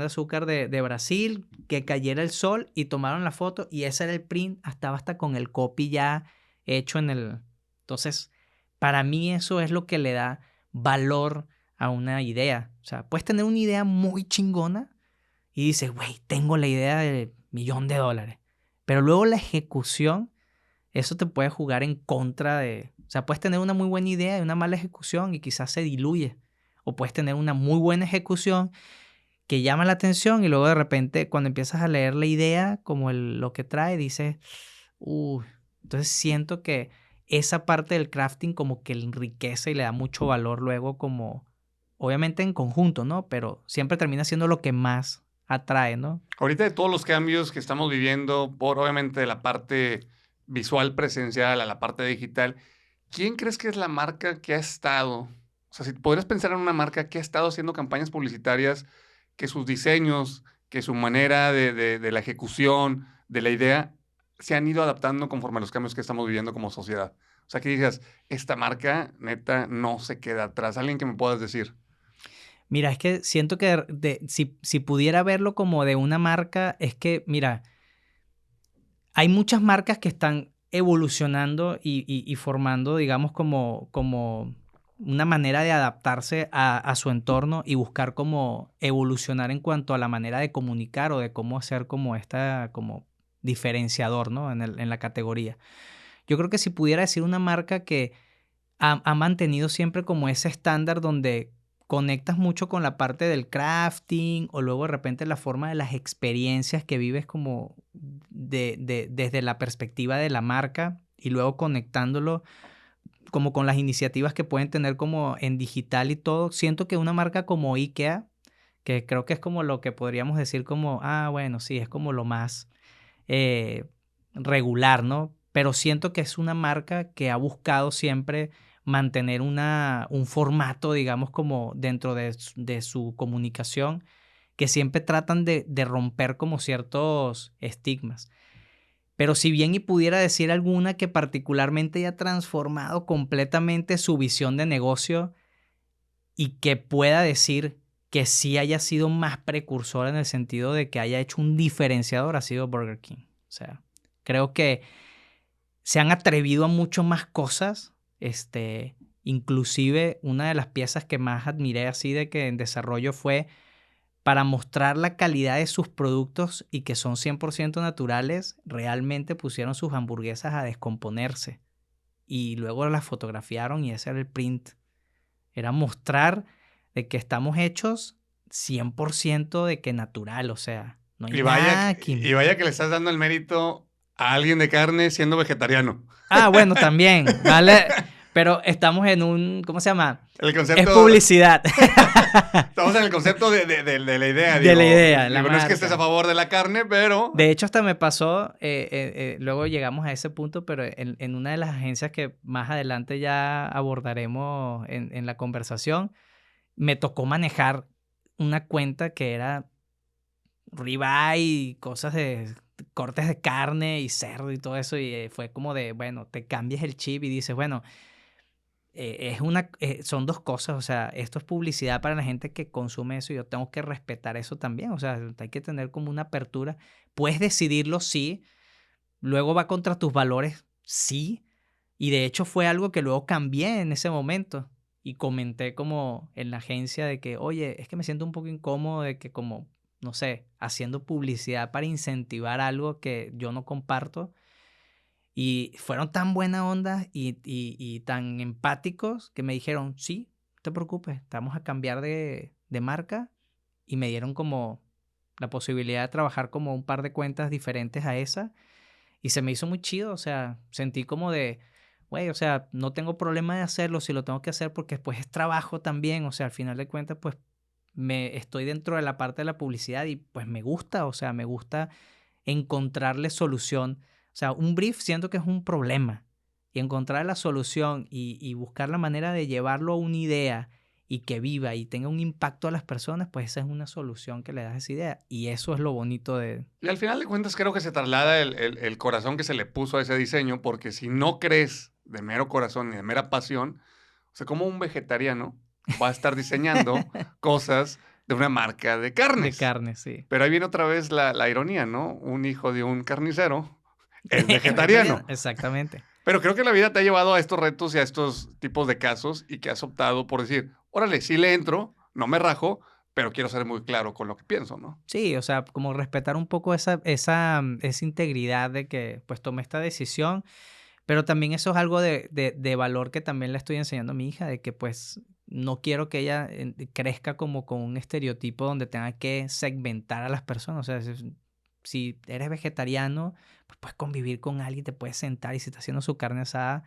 Açúcar de Brasil, que cayera el sol y tomaron la foto y ese era el print, estaba hasta con el copy ya hecho en el... Entonces, para mí eso es lo que le da valor a una idea. O sea, puedes tener una idea muy chingona y dices, güey, tengo la idea de $1,000,000. Pero luego la ejecución, eso te puede jugar en contra de... O sea, puedes tener una muy buena idea y una mala ejecución y quizás se diluye. O puedes tener una muy buena ejecución que llama la atención y luego de repente cuando empiezas a leer la idea como lo que trae, dices, entonces siento que esa parte del crafting como que enriquece y le da mucho valor luego como... Obviamente en conjunto, ¿no? Pero siempre termina siendo lo que más atrae, ¿no? Ahorita de todos los cambios que estamos viviendo, por obviamente de la parte visual presencial a la parte digital, ¿quién crees que es la marca que ha estado? O sea, si podrías pensar en una marca que ha estado haciendo campañas publicitarias, que sus diseños, que su manera de la ejecución, de la idea, se han ido adaptando conforme a los cambios que estamos viviendo como sociedad. O sea, que digas, esta marca, neta, no se queda atrás. Alguien que me puedas decir. Mira, es que siento que si pudiera verlo como de una marca, es que, mira, hay muchas marcas que están evolucionando y formando, digamos, como una manera de adaptarse a su entorno y buscar cómo evolucionar en cuanto a la manera de comunicar o de cómo hacer como como diferenciador, ¿no? En la categoría. Yo creo que si pudiera decir una marca que ha mantenido siempre como ese estándar donde conectas mucho con la parte del crafting o luego de repente la forma de las experiencias que vives como desde la perspectiva de la marca y luego conectándolo como con las iniciativas que pueden tener como en digital y todo. Siento que una marca como IKEA, que creo que es como lo que podríamos decir como, bueno, sí, es como lo más eh, regular, ¿no? Pero siento que es una marca que ha buscado siempre mantener un formato, digamos, como dentro de su comunicación, que siempre tratan de romper como ciertos estigmas. Pero si bien y pudiera decir alguna que particularmente haya transformado completamente su visión de negocio y que pueda decir que sí haya sido más precursora en el sentido de que haya hecho un diferenciador, ha sido Burger King. O sea, creo que se han atrevido a mucho más cosas. Inclusive una de las piezas que más admiré así de que en desarrollo fue para mostrar la calidad de sus productos y que son 100% naturales, realmente pusieron sus hamburguesas a descomponerse y luego las fotografiaron y ese era el print. Era mostrar de que estamos hechos 100% de que natural, o sea, no hay nada Y vaya que le estás dando el mérito a alguien de carne siendo vegetariano. Bueno, también, ¿vale? Pero estamos en un, ¿cómo se llama? El concepto, es publicidad. Estamos en el concepto de la idea. De la idea, la no es que marca. estés a favor de la carne, pero... De hecho, hasta me pasó, luego llegamos a ese punto, pero en una de las agencias que más adelante ya abordaremos en la conversación, me tocó manejar una cuenta que era ribeye y cosas de cortes de carne y cerdo y todo eso, y fue como de, bueno, te cambias el chip y dices, bueno, son dos cosas, o sea, esto es publicidad para la gente que consume eso y yo tengo que respetar eso también, o sea, hay que tener como una apertura. Puedes decidirlo, sí, luego va contra tus valores, sí, y de hecho fue algo que luego cambié en ese momento y comenté como en la agencia de que, oye, es que me siento un poco incómodo de que como, no sé, haciendo publicidad para incentivar algo que yo no comparto. Y fueron tan buena onda y tan empáticos que me dijeron, sí, no te preocupes, te vamos a cambiar de marca. Y me dieron como la posibilidad de trabajar como un par de cuentas diferentes a esa. Y se me hizo muy chido, o sea, sentí como de, güey, o sea, no tengo problema de hacerlo si lo tengo que hacer porque después es trabajo también. O sea, al final de cuentas, pues estoy dentro de la parte de la publicidad y pues me gusta, o sea, me gusta encontrarle solución. O sea, un brief siento que es un problema y encontrar la solución y buscar la manera de llevarlo a una idea y que viva y tenga un impacto a las personas, pues esa es una solución que le das a esa idea y eso es lo bonito de... Y al final de cuentas creo que se traslada el corazón que se le puso a ese diseño, porque si no crees de mero corazón y de mera pasión, o sea, como un vegetariano va a estar diseñando cosas de una marca de carnes. De carne, sí. Pero ahí viene otra vez la ironía, ¿no? Un hijo de un carnicero es vegetariano. Exactamente. Pero creo que la vida te ha llevado a estos retos y a estos tipos de casos y que has optado por decir, órale, sí le entro, no me rajo, pero quiero ser muy claro con lo que pienso, ¿no? Sí, o sea, como respetar un poco esa integridad de que pues tomé esta decisión, pero también eso es algo de valor que también le estoy enseñando a mi hija, de que pues no quiero que ella crezca como con un estereotipo donde tenga que segmentar a las personas. O sea, si eres vegetariano, pues puedes convivir con alguien, te puedes sentar y si está haciendo su carne asada,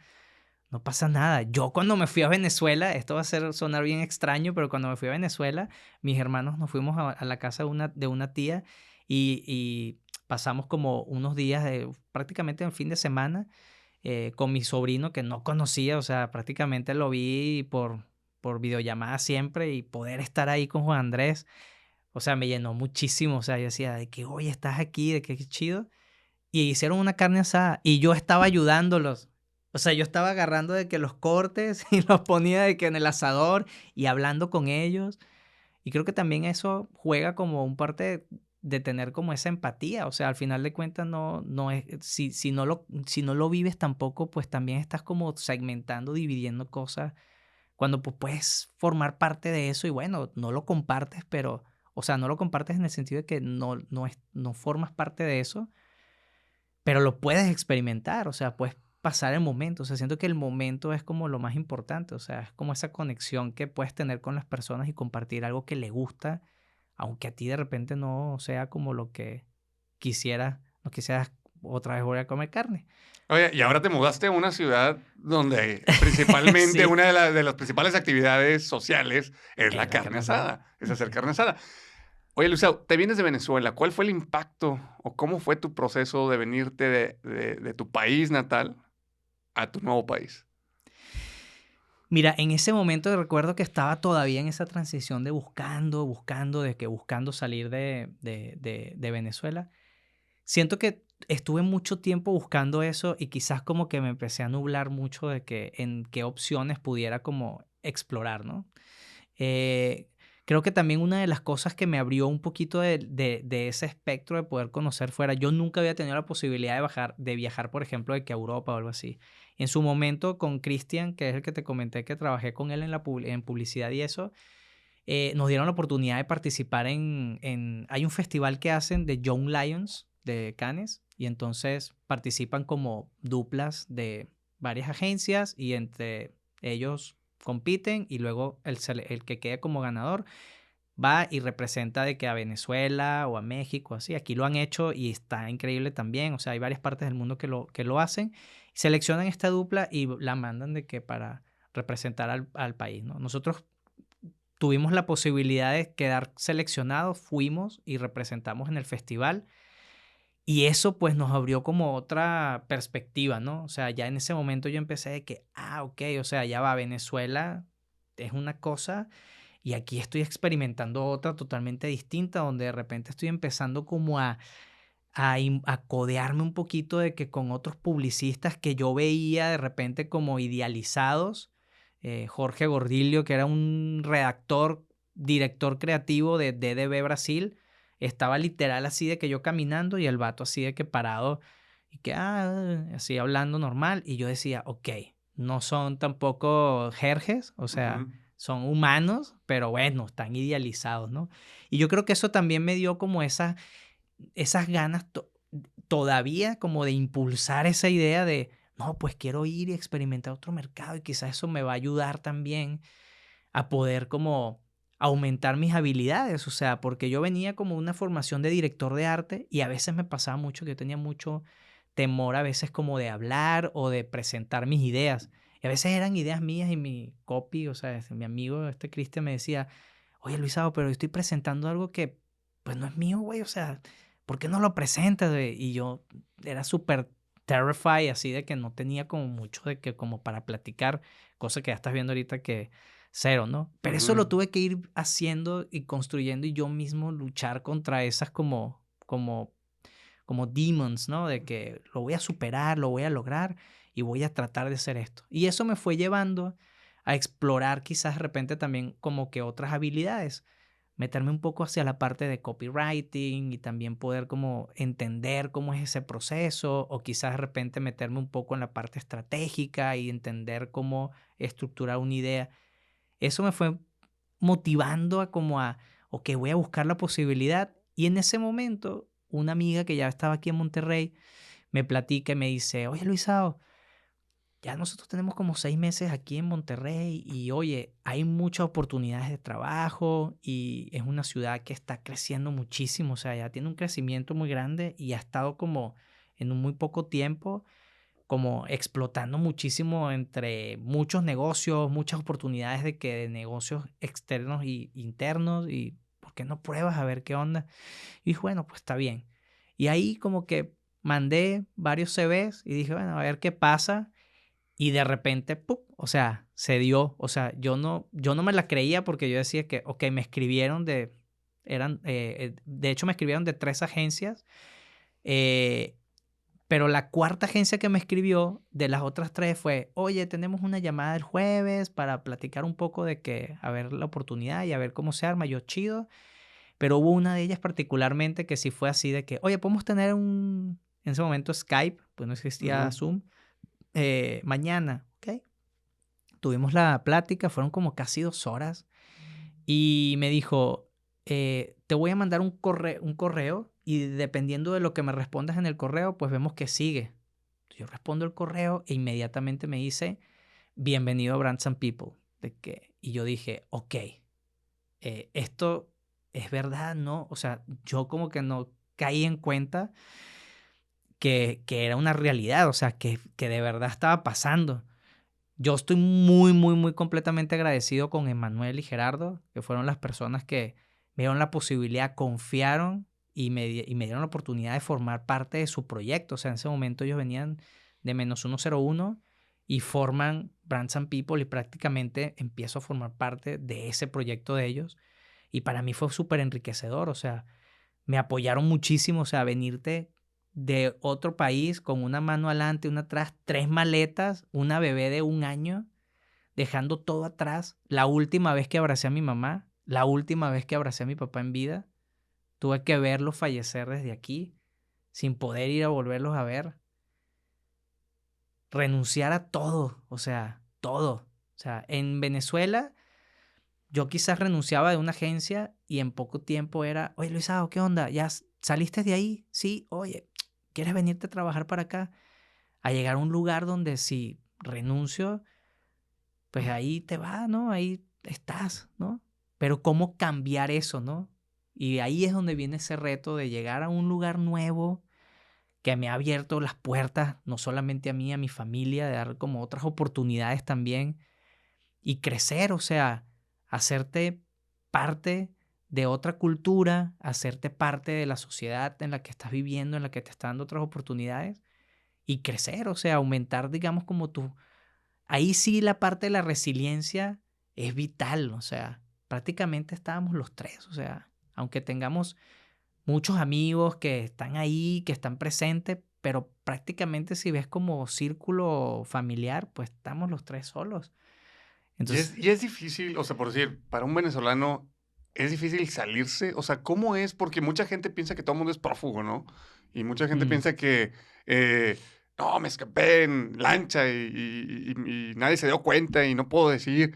no pasa nada. Yo cuando me fui a Venezuela, esto va a sonar bien extraño, pero cuando me fui a Venezuela, mis hermanos nos fuimos a la casa de una tía y pasamos como unos días, prácticamente el fin de semana, con mi sobrino que no conocía, o sea, prácticamente lo vi por videollamada siempre y poder estar ahí con Juan Andrés, o sea, me llenó muchísimo, o sea, yo decía, de que, oye, estás aquí, de que qué chido. Y hicieron una carne asada y yo estaba ayudándolos. O sea, yo estaba agarrando de que los cortes y los ponía de que en el asador y hablando con ellos. Y creo que también eso juega como un parte de tener como esa empatía. O sea, al final de cuentas no es, si no lo vives tampoco, pues también estás como segmentando, dividiendo cosas. Cuando pues, puedes formar parte de eso y bueno, no lo compartes, pero, o sea, no lo compartes en el sentido de que no formas parte de eso, pero lo puedes experimentar, o sea, puedes pasar el momento, o sea, siento que el momento es como lo más importante, o sea, es como esa conexión que puedes tener con las personas y compartir algo que le gusta, aunque a ti de repente no sea como lo que no quisieras otra vez volver a comer carne. Oye, y ahora te mudaste a una ciudad donde principalmente Sí, una de las principales actividades sociales es la es la carne carne asada. asada, es hacer carne asada. Oye, Luisao, te vienes de Venezuela. ¿Cuál fue el impacto o cómo fue tu proceso de venirte de tu país natal a tu nuevo país? Mira, en ese momento recuerdo que estaba todavía en esa transición de buscando salir de Venezuela. Siento que estuve mucho tiempo buscando eso y quizás como que me empecé a nublar mucho de que en qué opciones pudiera como explorar, ¿no? Eh, Creo que también una de las cosas que me abrió un poquito de ese espectro de poder conocer fuera, yo nunca había tenido la posibilidad de viajar, por ejemplo, de que a Europa o algo así. En su momento con Cristian, que es el que te comenté que trabajé con él en publicidad y eso, nos dieron la oportunidad de participar hay un festival que hacen de Young Lions de Cannes y entonces participan como duplas de varias agencias y entre ellos compiten y luego el que quede como ganador va y representa de que a Venezuela o a México, así. Aquí lo han hecho y está increíble también. O sea, hay varias partes del mundo que lo hacen. Seleccionan esta dupla y la mandan de que para representar al país, ¿no? Nosotros tuvimos la posibilidad de quedar seleccionados, fuimos y representamos en el festival. Y eso pues nos abrió como otra perspectiva, ¿no? O sea, ya en ese momento yo empecé de que, ok, o sea, ya va, Venezuela es una cosa y aquí estoy experimentando otra totalmente distinta, donde de repente estoy empezando como a codearme un poquito de que con otros publicistas que yo veía de repente como idealizados, Jorge Gordillo, que era un redactor, director creativo de DDB Brasil, estaba literal así de que yo caminando y el vato así de que parado y que así hablando normal y yo decía, ok, no son tampoco jerjes, o sea, Ujú. son humanos, pero bueno, están idealizados, ¿no? Y yo creo que eso también me dio como esas ganas todavía como de impulsar esa idea de, no, pues quiero ir y experimentar otro mercado y quizás eso me va a ayudar también a poder como aumentar mis habilidades, o sea, porque yo venía como una formación de director de arte y a veces me pasaba mucho que yo tenía mucho temor a veces como de hablar o de presentar mis ideas. Y a veces eran ideas mías y mi copy, o sea, mi amigo Cristian me decía, oye Luisao, pero yo estoy presentando algo que pues no es mío, güey, o sea, ¿por qué no lo presentas, güey? Y yo era súper terrified, así de que no tenía como mucho de que como para platicar, cosa que ya estás viendo ahorita que cero, ¿no? Pero eso lo Ujú. tuve que ir haciendo y construyendo y yo mismo luchar contra esas como demons, ¿no? De que lo voy a superar, lo voy a lograr y voy a tratar de hacer esto. Y eso me fue llevando a explorar quizás de repente también como que otras habilidades, meterme un poco hacia la parte de copywriting y también poder como entender cómo es ese proceso o quizás de repente meterme un poco en la parte estratégica y entender cómo estructurar una idea. Eso me fue motivando ok, voy a buscar la posibilidad. Y en ese momento, una amiga que ya estaba aquí en Monterrey me platica y me dice, oye Luisao, ya nosotros tenemos como 6 meses aquí en Monterrey y oye, hay muchas oportunidades de trabajo y es una ciudad que está creciendo muchísimo, o sea, ya tiene un crecimiento muy grande y ha estado como en un muy poco tiempo como explotando muchísimo entre muchos negocios, muchas oportunidades de negocios externos y internos, y ¿por qué no pruebas a ver qué onda? Y dije, bueno, pues está bien. Y ahí como que mandé varios CVs y dije, bueno, a ver qué pasa. Y de repente, ¡pum! O sea, se dio. O sea, yo no me la creía porque yo decía que, ok, me escribieron de hecho me escribieron de 3 agencias, pero la cuarta agencia que me escribió de las otras 3 fue, oye, tenemos una llamada el jueves para platicar un poco de que, a ver la oportunidad y a ver cómo se arma. Yo, chido. Pero hubo una de ellas particularmente que sí fue así de que, oye, podemos tener en ese momento Skype, pues no existía Ujú. Zoom, mañana, ¿ok? Tuvimos la plática, fueron como casi 2 horas y me dijo, te voy a mandar un correo y dependiendo de lo que me respondas en el correo, pues vemos qué sigue. Yo respondo el correo e inmediatamente me dice, bienvenido a Brands and People. Y yo dije, ok, esto es verdad, ¿no? O sea, yo como que no caí en cuenta que era una realidad, o sea, que de verdad estaba pasando. Yo estoy muy, muy, muy completamente agradecido con Emmanuel y Gerardo, que fueron las personas que me dieron la posibilidad, confiaron y me dieron la oportunidad de formar parte de su proyecto. O sea, en ese momento ellos venían de -101 y forman Brands and People y prácticamente empiezo a formar parte de ese proyecto de ellos. Y para mí fue súper enriquecedor, o sea, me apoyaron muchísimo, o sea, venirte de otro país con una mano adelante, una atrás, 3 maletas, una bebé de 1 año, dejando todo atrás. La última vez que abracé a mi mamá, la última vez que abracé a mi papá en vida, tuve que verlos fallecer desde aquí, sin poder ir a volverlos a ver. Renunciar a todo, o sea, todo. O sea, en Venezuela yo quizás renunciaba de una agencia y en poco tiempo era, oye Luisao, ¿qué onda? ¿Ya saliste de ahí? Sí, oye, ¿quieres venirte a trabajar para acá? A llegar a un lugar donde si renuncio, pues ahí te va, ¿no? Ahí estás, ¿no? Pero ¿cómo cambiar eso, no? Y ahí es donde viene ese reto de llegar a un lugar nuevo que me ha abierto las puertas, no solamente a mí, a mi familia, de dar como otras oportunidades también y crecer, o sea, hacerte parte de otra cultura, hacerte parte de la sociedad en la que estás viviendo, en la que te están dando otras oportunidades y crecer, o sea, aumentar, digamos, como tú. Ahí sí la parte de la resiliencia es vital, o sea, prácticamente estábamos los 3, o sea, aunque tengamos muchos amigos que están ahí, que están presentes, pero prácticamente si ves como círculo familiar, pues estamos los 3 solos. Entonces, Y es difícil, o sea, por decir, para un venezolano, es difícil salirse. O sea, ¿cómo es? Porque mucha gente piensa que todo el mundo es prófugo, ¿no? Y mucha gente mm, piensa que, no, me escapé en lancha y nadie se dio cuenta y no puedo decir.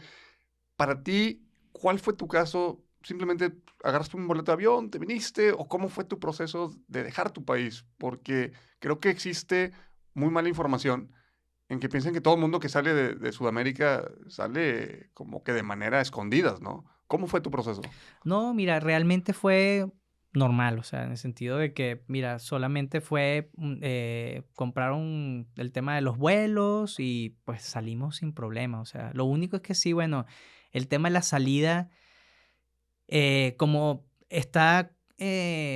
Para ti, ¿cuál fue tu caso? ¿Simplemente agarraste un boleto de avión, te viniste? ¿O cómo fue tu proceso de dejar tu país? Porque creo que existe muy mala información en que piensan que todo el mundo que sale de Sudamérica sale como que de manera escondidas, ¿no? ¿Cómo fue tu proceso? no, mira, realmente fue normal, o sea, en el sentido de que, mira, solamente fue, compraron el tema de los vuelos y pues salimos sin problema, o sea, lo único es que sí, bueno, el tema de la salida, como está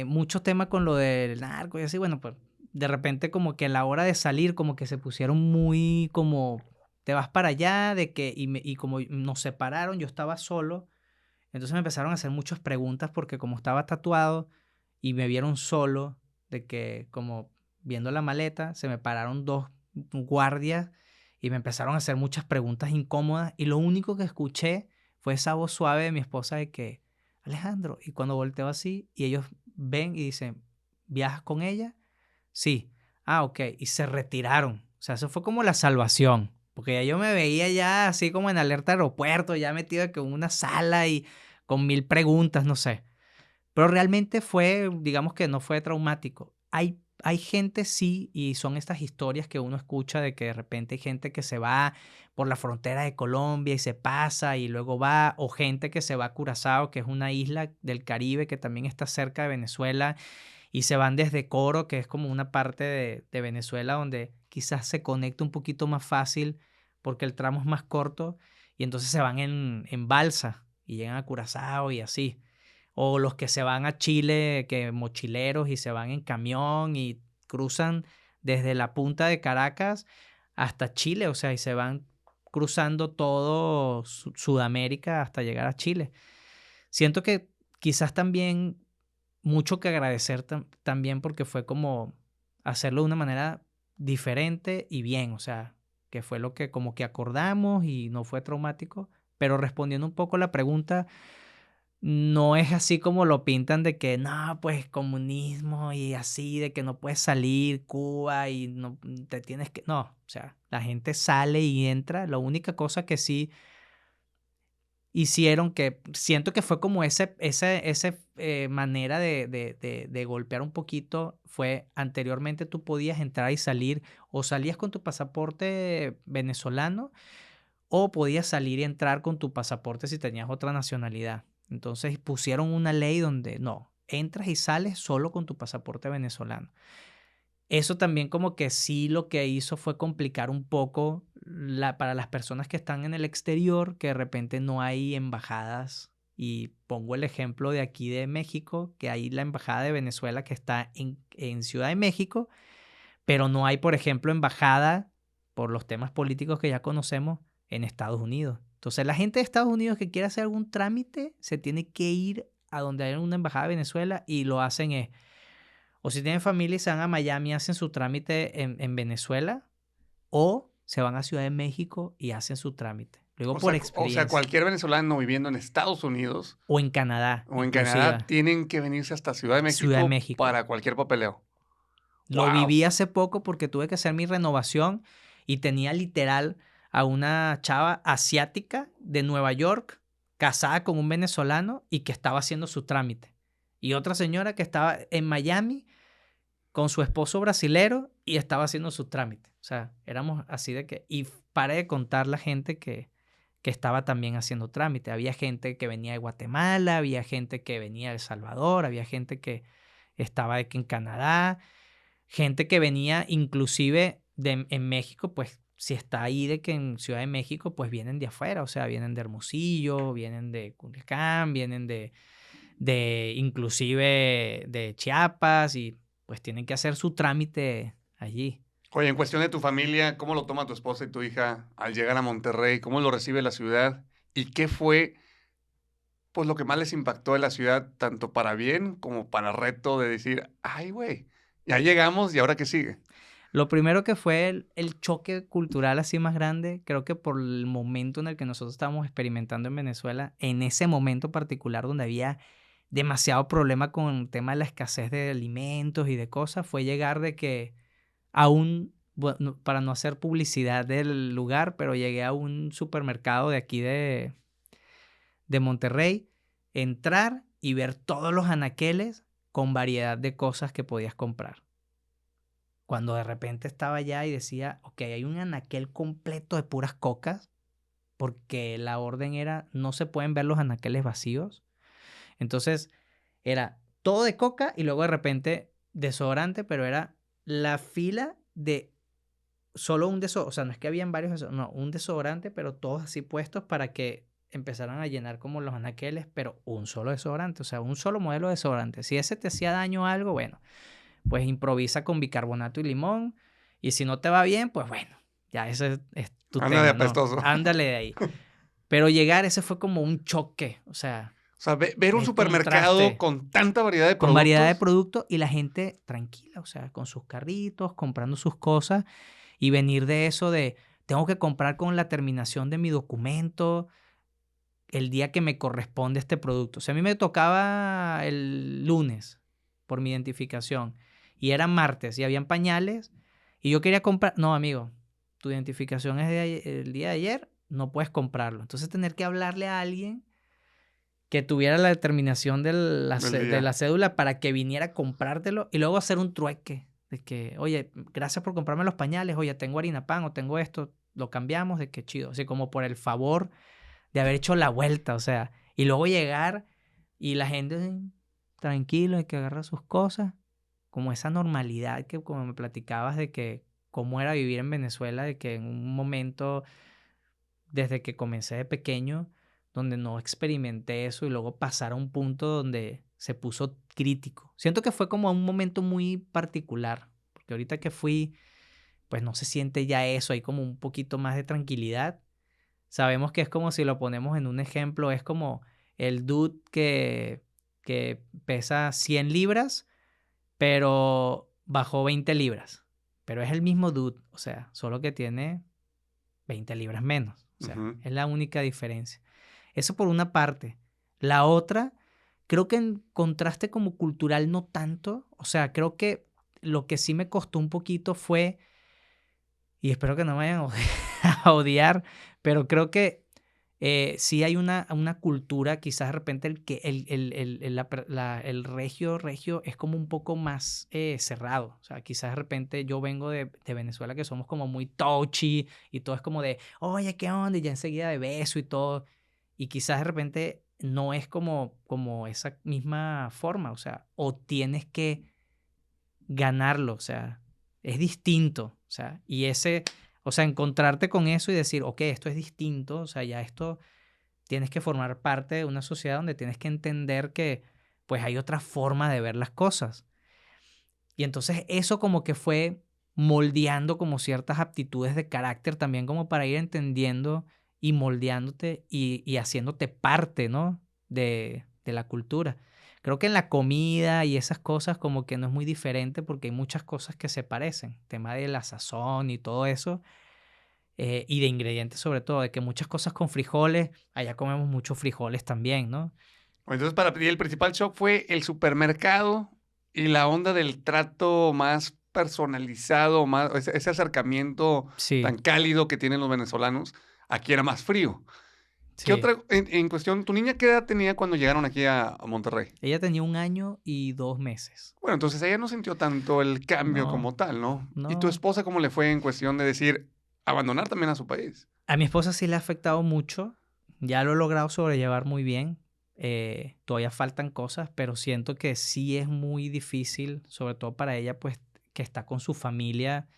mucho tema con lo del narco y así, bueno, pues de repente como que a la hora de salir como que se pusieron muy como, te vas para allá, y como nos separaron, yo estaba solo, entonces me empezaron a hacer muchas preguntas porque como estaba tatuado y me vieron solo, de que como viendo la maleta, se me pararon 2 guardias y me empezaron a hacer muchas preguntas incómodas y lo único que escuché fue esa voz suave de mi esposa de que, Alejandro, y cuando volteo así y ellos ven y dicen, ¿viajas con ella? Sí. Ah, ok. Y se retiraron. O sea, eso fue como la salvación. Porque ya yo me veía ya así como en alerta aeropuerto, ya metido de que en una sala y con 1000 preguntas, no sé. Pero realmente fue, digamos que no fue traumático. Hay gente sí, y son estas historias que uno escucha de que de repente hay gente que se va por la frontera de Colombia y se pasa y luego va, o gente que se va a Curazao, que es una isla del Caribe que también está cerca de Venezuela y se van desde Coro, que es como una parte de Venezuela donde quizás se conecta un poquito más fácil porque el tramo es más corto, y entonces se van en balsa y llegan a Curazao y así. O los que se van a Chile, que mochileros, y se van en camión y cruzan desde la punta de Caracas hasta Chile, o sea, y se van cruzando todo Sudamérica hasta llegar a Chile. Siento que quizás también mucho que agradecer también, porque fue como hacerlo de una manera diferente y bien, o sea, que fue lo que como que acordamos y no fue traumático, pero respondiendo un poco a la pregunta, no es así como lo pintan de que, no, pues comunismo y así, de que no puedes salir, Cuba y no te tienes que... No, o sea, la gente sale y entra. La única cosa que sí hicieron, que siento que fue como ese manera de golpear un poquito, fue anteriormente tú podías entrar y salir, o salías con tu pasaporte venezolano, o podías salir y entrar con tu pasaporte si tenías otra nacionalidad. Entonces pusieron una ley donde no, entras y sales solo con tu pasaporte venezolano. Eso también como que sí lo que hizo fue complicar un poco para las personas que están en el exterior, que de repente no hay embajadas. Y pongo el ejemplo de aquí de México, que hay la embajada de Venezuela que está en Ciudad de México, pero no hay, por ejemplo, embajada, por los temas políticos que ya conocemos, en Estados Unidos. Entonces, la gente de Estados Unidos que quiere hacer algún trámite se tiene que ir a donde hay una embajada de Venezuela, y lo hacen o si tienen familia y se van a Miami, hacen su trámite en Venezuela, o se van a Ciudad de México y hacen su trámite. Luego por experiencia. O sea, cualquier venezolano viviendo en Estados Unidos O en Canadá. o en Canadá tienen que venirse hasta Ciudad de México para cualquier papeleo. Lo Wow. viví hace poco porque tuve que hacer mi renovación y tenía literal a una chava asiática de Nueva York casada con un venezolano y que estaba haciendo su trámite. Y otra señora que estaba en Miami con su esposo brasilero y estaba haciendo su trámite. O sea, éramos así de que... Y paré de contar la gente que estaba también haciendo trámite. Había gente que venía de Guatemala, había gente que venía de El Salvador, había gente que estaba aquí en Canadá, gente que venía inclusive en México, pues si está ahí de que en Ciudad de México, pues vienen de afuera, o sea, vienen de Hermosillo, vienen de Culiacán, vienen de inclusive de Chiapas, y pues tienen que hacer su trámite allí. Oye, en cuestión de tu familia, ¿cómo lo toma tu esposa y tu hija al llegar a Monterrey? ¿Cómo lo recibe la ciudad? ¿Y qué fue, pues, lo que más les impactó de la ciudad, tanto para bien como para reto de decir, ay, güey, ya llegamos y ahora qué sigue? Lo primero que fue el choque cultural así más grande, creo que por el momento en el que nosotros estábamos experimentando en Venezuela, en ese momento particular donde había demasiado problema con el tema de la escasez de alimentos y de cosas, fue llegar de que bueno, para no hacer publicidad del lugar, pero llegué a un supermercado de aquí de Monterrey, entrar y ver todos los anaqueles con variedad de cosas que podías comprar. Cuando de repente estaba allá y decía, ok, hay un anaquel completo de puras cocas, porque la orden era, no se pueden ver los anaqueles vacíos. Entonces, era todo de coca y luego de repente desodorante, pero era la fila de solo un desodorante. O sea, no es que habían varios, no, un desodorante, pero todos así puestos para que empezaran a llenar como los anaqueles, pero un solo desodorante, o sea, un solo modelo de desodorante. Si ese te hacía daño o algo, bueno, pues improvisa con bicarbonato y limón. Y si no te va bien, pues bueno, ya ese es tu Anda tema, de ¿no? apestoso. Ándale de ahí. Pero llegar, ese fue como un choque, o sea, ver un el supermercado contraste. con tanta variedad de productos. Con variedad de productos y la gente tranquila, o sea, con sus carritos, comprando sus cosas, y venir de eso de, tengo que comprar con la terminación de mi documento el día que me corresponde este producto. O sea, a mí me tocaba el lunes por mi identificación y era martes y habían pañales y yo quería comprar. No, amigo, tu identificación es el día de ayer, no puedes comprarlo. Entonces tener que hablarle a alguien que tuviera la determinación de la cédula para que viniera a comprártelo y luego hacer un trueque de que, oye, gracias por comprarme los pañales, oye, tengo harina pan o tengo esto, lo cambiamos, de que chido. Así como por el favor de haber hecho la vuelta, o sea, y luego llegar y la gente tranquilo, hay que agarrar sus cosas como esa normalidad que como me platicabas de que cómo era vivir en Venezuela, de que en un momento, desde que comencé de pequeño, donde no experimenté eso y luego pasar a un punto donde se puso crítico. Siento que fue como un momento muy particular, porque ahorita que fui, pues no se siente ya eso, hay como un poquito más de tranquilidad. Sabemos que es como si lo ponemos en un ejemplo, es como el dude que pesa 100 libras, pero bajó 20 libras. Pero es el mismo dude, o sea, solo que tiene 20 libras menos. O sea, Ujú. es la única diferencia. Eso por una parte. La otra, creo que en contraste como cultural no tanto. O sea, creo que lo que sí me costó un poquito fue, y espero que no me vayan a odiar, pero creo que sí hay una cultura, quizás de repente el regio es como un poco más cerrado. O sea, quizás de repente yo vengo de Venezuela, que somos como muy touchy y todo es como de, oye, ¿qué onda? Y ya enseguida de beso y todo. Y quizás de repente no es como esa misma forma. O sea, o tienes que ganarlo. O sea, es distinto. O sea, o sea, encontrarte con eso y decir, ok, esto es distinto. O sea, ya esto tienes que formar parte de una sociedad donde tienes que entender que pues hay otra forma de ver las cosas. Y entonces eso como que fue moldeando como ciertas aptitudes de carácter también como para ir entendiendo y moldeándote y haciéndote parte, ¿no? De la cultura. Creo que en la comida y esas cosas como que no es muy diferente porque hay muchas cosas que se parecen. El tema de la sazón y todo eso. Y de ingredientes sobre todo, de que muchas cosas con frijoles, allá comemos muchos frijoles también, ¿no? Entonces, para ti el principal shock fue el supermercado y la onda del trato más personalizado, más ese acercamiento Sí, tan cálido que tienen los venezolanos. Aquí era más frío. ¿Qué sí. otra, en cuestión, tu niña qué edad tenía cuando llegaron aquí a Monterrey? Ella tenía 1 año y 2 meses. Bueno, entonces ella no sintió tanto el cambio No, como tal, ¿no? ¿Y tu no. esposa cómo le fue en cuestión de decir, abandonar también a su país? A mi esposa sí le ha afectado mucho. Ya lo he logrado sobrellevar muy bien. Todavía faltan cosas, pero siento que sí es muy difícil, sobre todo para ella, pues, que está con su familia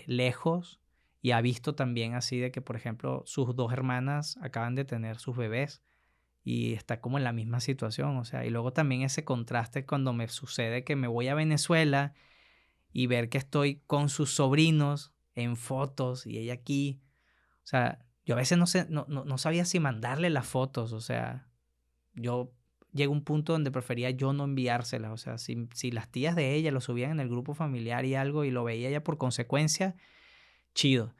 lejos y ha visto también así de que, por ejemplo, sus 2 hermanas acaban de tener sus bebés y está como en la misma situación, o sea, y luego también ese contraste cuando me sucede que me voy a Venezuela y ver que estoy con sus sobrinos en fotos y ella aquí. O sea, yo a veces no sabía si mandarle las fotos, o sea, yo llego a un punto donde prefería yo no enviárselas, o sea, si las tías de ella lo subían en el grupo familiar y algo y lo veía ella por consecuencia, chido.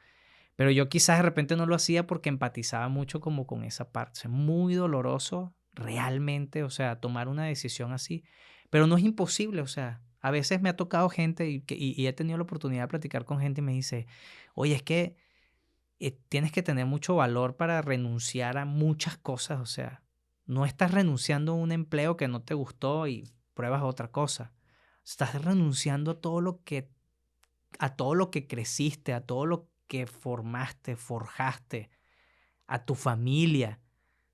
Pero yo quizás de repente no lo hacía porque empatizaba mucho como con esa parte. O sea, es muy doloroso realmente, o sea, tomar una decisión así, pero no es imposible, o sea, a veces me ha tocado gente y he tenido la oportunidad de platicar con gente y me dice, oye, es que tienes que tener mucho valor para renunciar a muchas cosas, o sea, no estás renunciando a un empleo que no te gustó y pruebas otra cosa. Estás renunciando a todo lo que creciste, a todo lo que formaste, forjaste, a tu familia,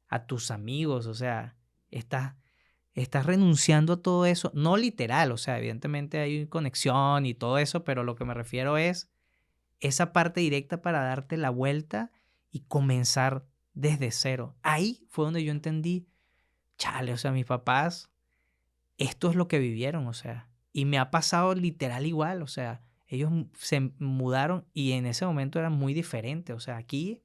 a tus amigos, o sea, estás renunciando a todo eso, no literal, o sea, evidentemente hay conexión y todo eso, pero lo que me refiero es esa parte directa para darte la vuelta y comenzar desde cero. Ahí fue donde yo entendí, chale, o sea, mis papás, esto es lo que vivieron, o sea, y me ha pasado literal igual, o sea, ellos se mudaron y en ese momento eran muy diferentes, o sea, aquí,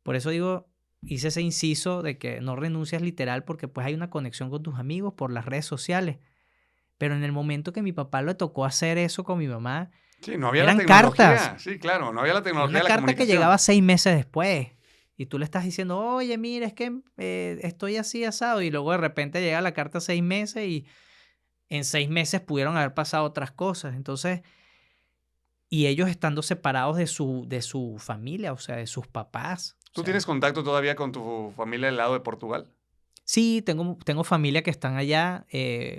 por eso digo, hice ese inciso de que no renuncias literal porque pues hay una conexión con tus amigos por las redes sociales, pero en el momento que mi papá le tocó hacer eso con mi mamá, Sí, no había la eran cartas. tecnología. Sí, claro, no había la Y tecnología una de la carta que comunicación. llegaba 6 meses después. Y tú le estás diciendo, oye, mira, es que estoy así asado. Y luego de repente llega la carta 6 meses y en 6 meses pudieron haber pasado otras cosas. Entonces, y ellos estando separados de su familia, o sea, de sus papás. O ¿Tú tienes sea, contacto todavía con tu familia del lado de Portugal? sí, tengo familia que están allá,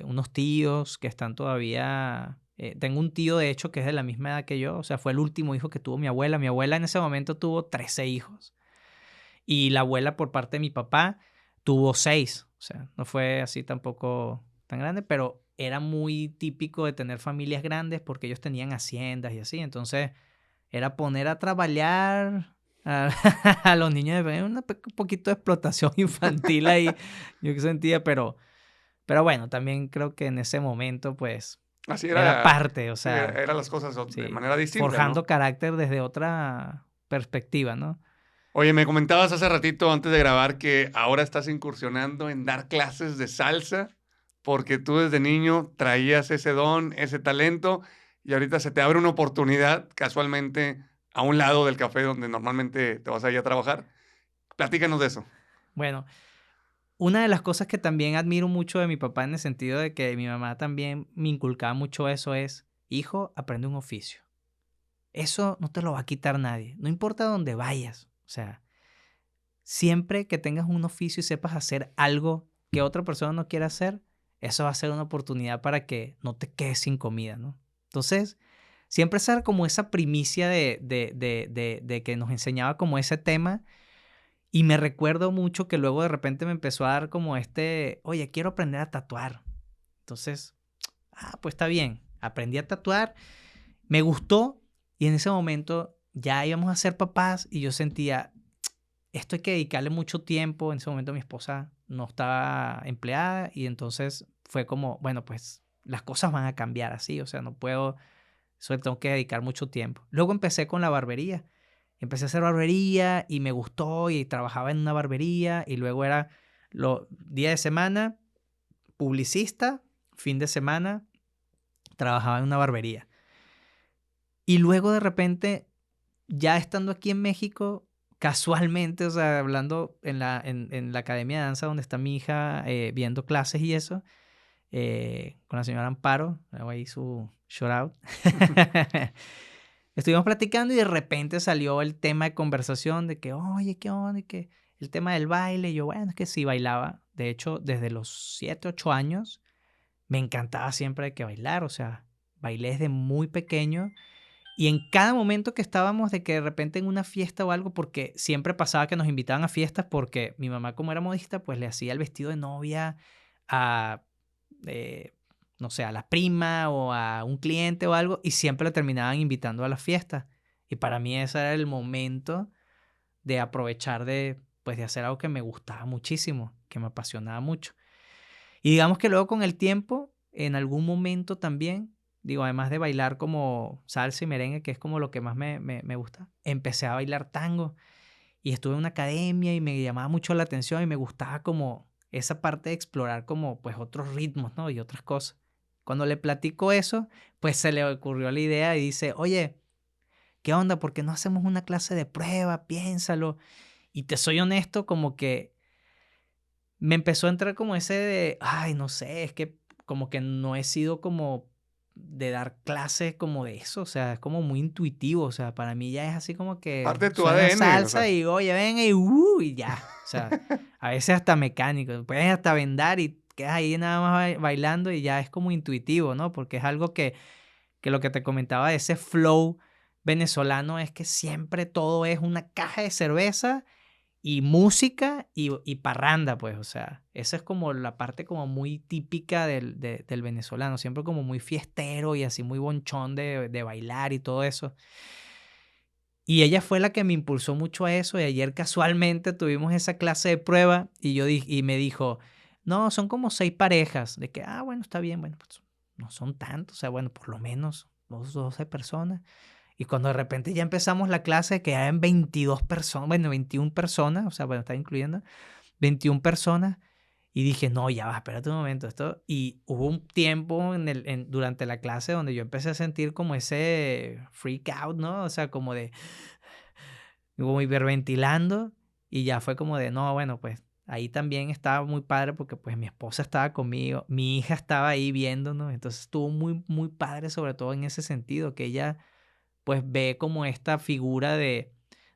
unos tíos que están todavía. Tengo un tío, de hecho, que es de la misma edad que yo. O sea, fue el último hijo que tuvo mi abuela. Mi abuela en ese momento tuvo 13 hijos. Y la abuela por parte de mi papá tuvo 6. O sea, no fue así tampoco tan grande, pero era muy típico de tener familias grandes porque ellos tenían haciendas y así. Entonces, era poner a trabajar a, a los niños, un poquito de explotación infantil ahí, yo que sentía, pero bueno, también creo que en ese momento, pues, Así era era, parte, o sí, sea, eran las cosas de sí, manera distinta, forjando ¿no? carácter desde otra perspectiva, ¿no? Oye, me comentabas hace ratito antes de grabar que ahora estás incursionando en dar clases de salsa porque tú desde niño traías ese don, ese talento y ahorita se te abre una oportunidad casualmente a un lado del café donde normalmente te vas a ir a trabajar. Platícanos de eso. Bueno, una de las cosas que también admiro mucho de mi papá en el sentido de que mi mamá también me inculcaba mucho eso es, hijo, aprende un oficio. Eso no te lo va a quitar nadie, no importa dónde vayas. O sea, siempre que tengas un oficio y sepas hacer algo que otra persona no quiere hacer, eso va a ser una oportunidad para que no te quedes sin comida, ¿no? Entonces, siempre ser como esa primicia de que nos enseñaba como ese tema. Y me recuerdo mucho que luego de repente me empezó a dar como oye, quiero aprender a tatuar. Entonces, pues está bien. Aprendí a tatuar, me gustó y en ese momento ya íbamos a ser papás y yo sentía, esto hay que dedicarle mucho tiempo. En ese momento mi esposa no estaba empleada y entonces fue como, bueno, pues las cosas van a cambiar así, o sea, no puedo, solo tengo que dedicar mucho tiempo. Luego empecé con la barbería. Empecé a hacer barbería y me gustó y trabajaba en una barbería y luego era día de semana, publicista, fin de semana, trabajaba en una barbería. Y luego de repente, ya estando aquí en México, casualmente, o sea, hablando en la academia de danza donde está mi hija viendo clases y eso, con la señora Amparo, le hago ahí su shout out. Estuvimos platicando y de repente salió el tema de conversación de que, oye, ¿qué onda? Y que el tema del baile. Y yo, bueno, es que sí bailaba. De hecho, desde los 7, 8 años me encantaba siempre que bailar. O sea, bailé desde muy pequeño. Y en cada momento que estábamos de que de repente en una fiesta o algo, porque siempre pasaba que nos invitaban a fiestas porque mi mamá como era modista, pues le hacía el vestido de novia a, eh, no sé, a la prima o a un cliente o algo y siempre lo terminaban invitando a las fiestas. Y para mí ese era el momento de aprovechar pues de hacer algo que me gustaba muchísimo, que me apasionaba mucho. Y digamos que luego con el tiempo, en algún momento también, digo, además de bailar como salsa y merengue, que es como lo que más me gusta, empecé a bailar tango y estuve en una academia y me llamaba mucho la atención y me gustaba como esa parte de explorar como pues otros ritmos, ¿no? Y otras cosas. Cuando le platico eso, pues se le ocurrió la idea y dice, oye, ¿qué onda? ¿Por qué no hacemos una clase de prueba? Piénsalo. Y te soy honesto, como que me empezó a entrar como ese de, ay, no sé, es que como que no he sido como de dar clases como de eso, o sea, es como muy intuitivo, o sea, para mí ya es así como que Parte de tu suena ADN, o salsa sea. y oye, ven y ya, o sea, a veces hasta mecánico, puedes hasta vendar y quedas ahí nada más bailando y ya es como intuitivo, ¿no? Porque es algo que lo que te comentaba de ese flow venezolano es que siempre todo es una caja de cerveza y música y parranda, pues, o sea, esa es como la parte como muy típica del venezolano, siempre como muy fiestero y así muy bonchón de bailar y todo eso. Y ella fue la que me impulsó mucho a eso y ayer casualmente tuvimos esa clase de prueba y y me dijo, no, son como 6 parejas, de que, bueno, está bien, bueno, pues no son tantos, o sea, bueno, por lo menos 12 personas. Y cuando de repente ya empezamos la clase, que eran 22 personas, bueno, 21 personas, o sea, bueno, está incluyendo, 21 personas, y dije, no, ya va, espérate un momento, esto, y hubo un tiempo durante la clase donde yo empecé a sentir como ese freak out, ¿no? O sea, como hiperventilando, y ya fue como de, no, bueno, pues, ahí también estaba muy padre porque pues mi esposa estaba conmigo, mi hija estaba ahí viéndonos, entonces estuvo muy, muy padre sobre todo en ese sentido, que ella pues ve como esta figura de,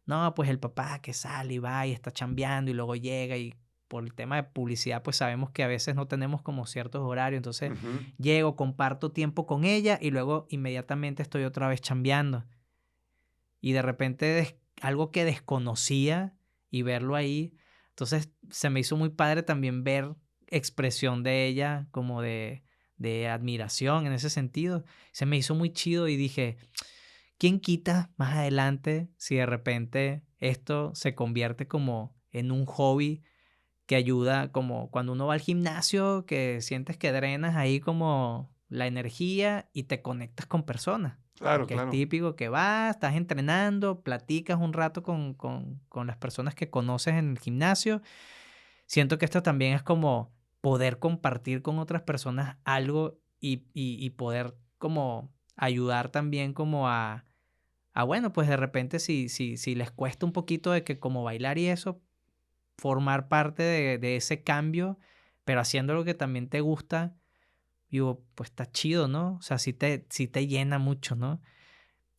no, pues el papá que sale y va y está chambeando y luego llega y por el tema de publicidad, pues sabemos que a veces no tenemos como ciertos horarios, entonces Ujú. llego, comparto tiempo con ella y luego inmediatamente estoy otra vez chambeando. Y de repente algo que desconocía y verlo ahí, entonces se me hizo muy padre también ver expresión de ella como de admiración en ese sentido. Se me hizo muy chido y dije, ¿quién quita más adelante si de repente esto se convierte como en un hobby que ayuda, como cuando uno va al gimnasio, que sientes que drenas ahí como la energía y te conectas con personas? Claro, Porque es claro. típico que vas, estás entrenando, platicas un rato con las personas que conoces en el gimnasio. Siento que esto también es como poder compartir con otras personas algo y poder como ayudar también como bueno, pues de repente si les cuesta un poquito de que como bailar y eso, formar parte de ese cambio, pero haciendo lo que también te gusta, digo, pues está chido, ¿no? O sea, sí te llena mucho, ¿no?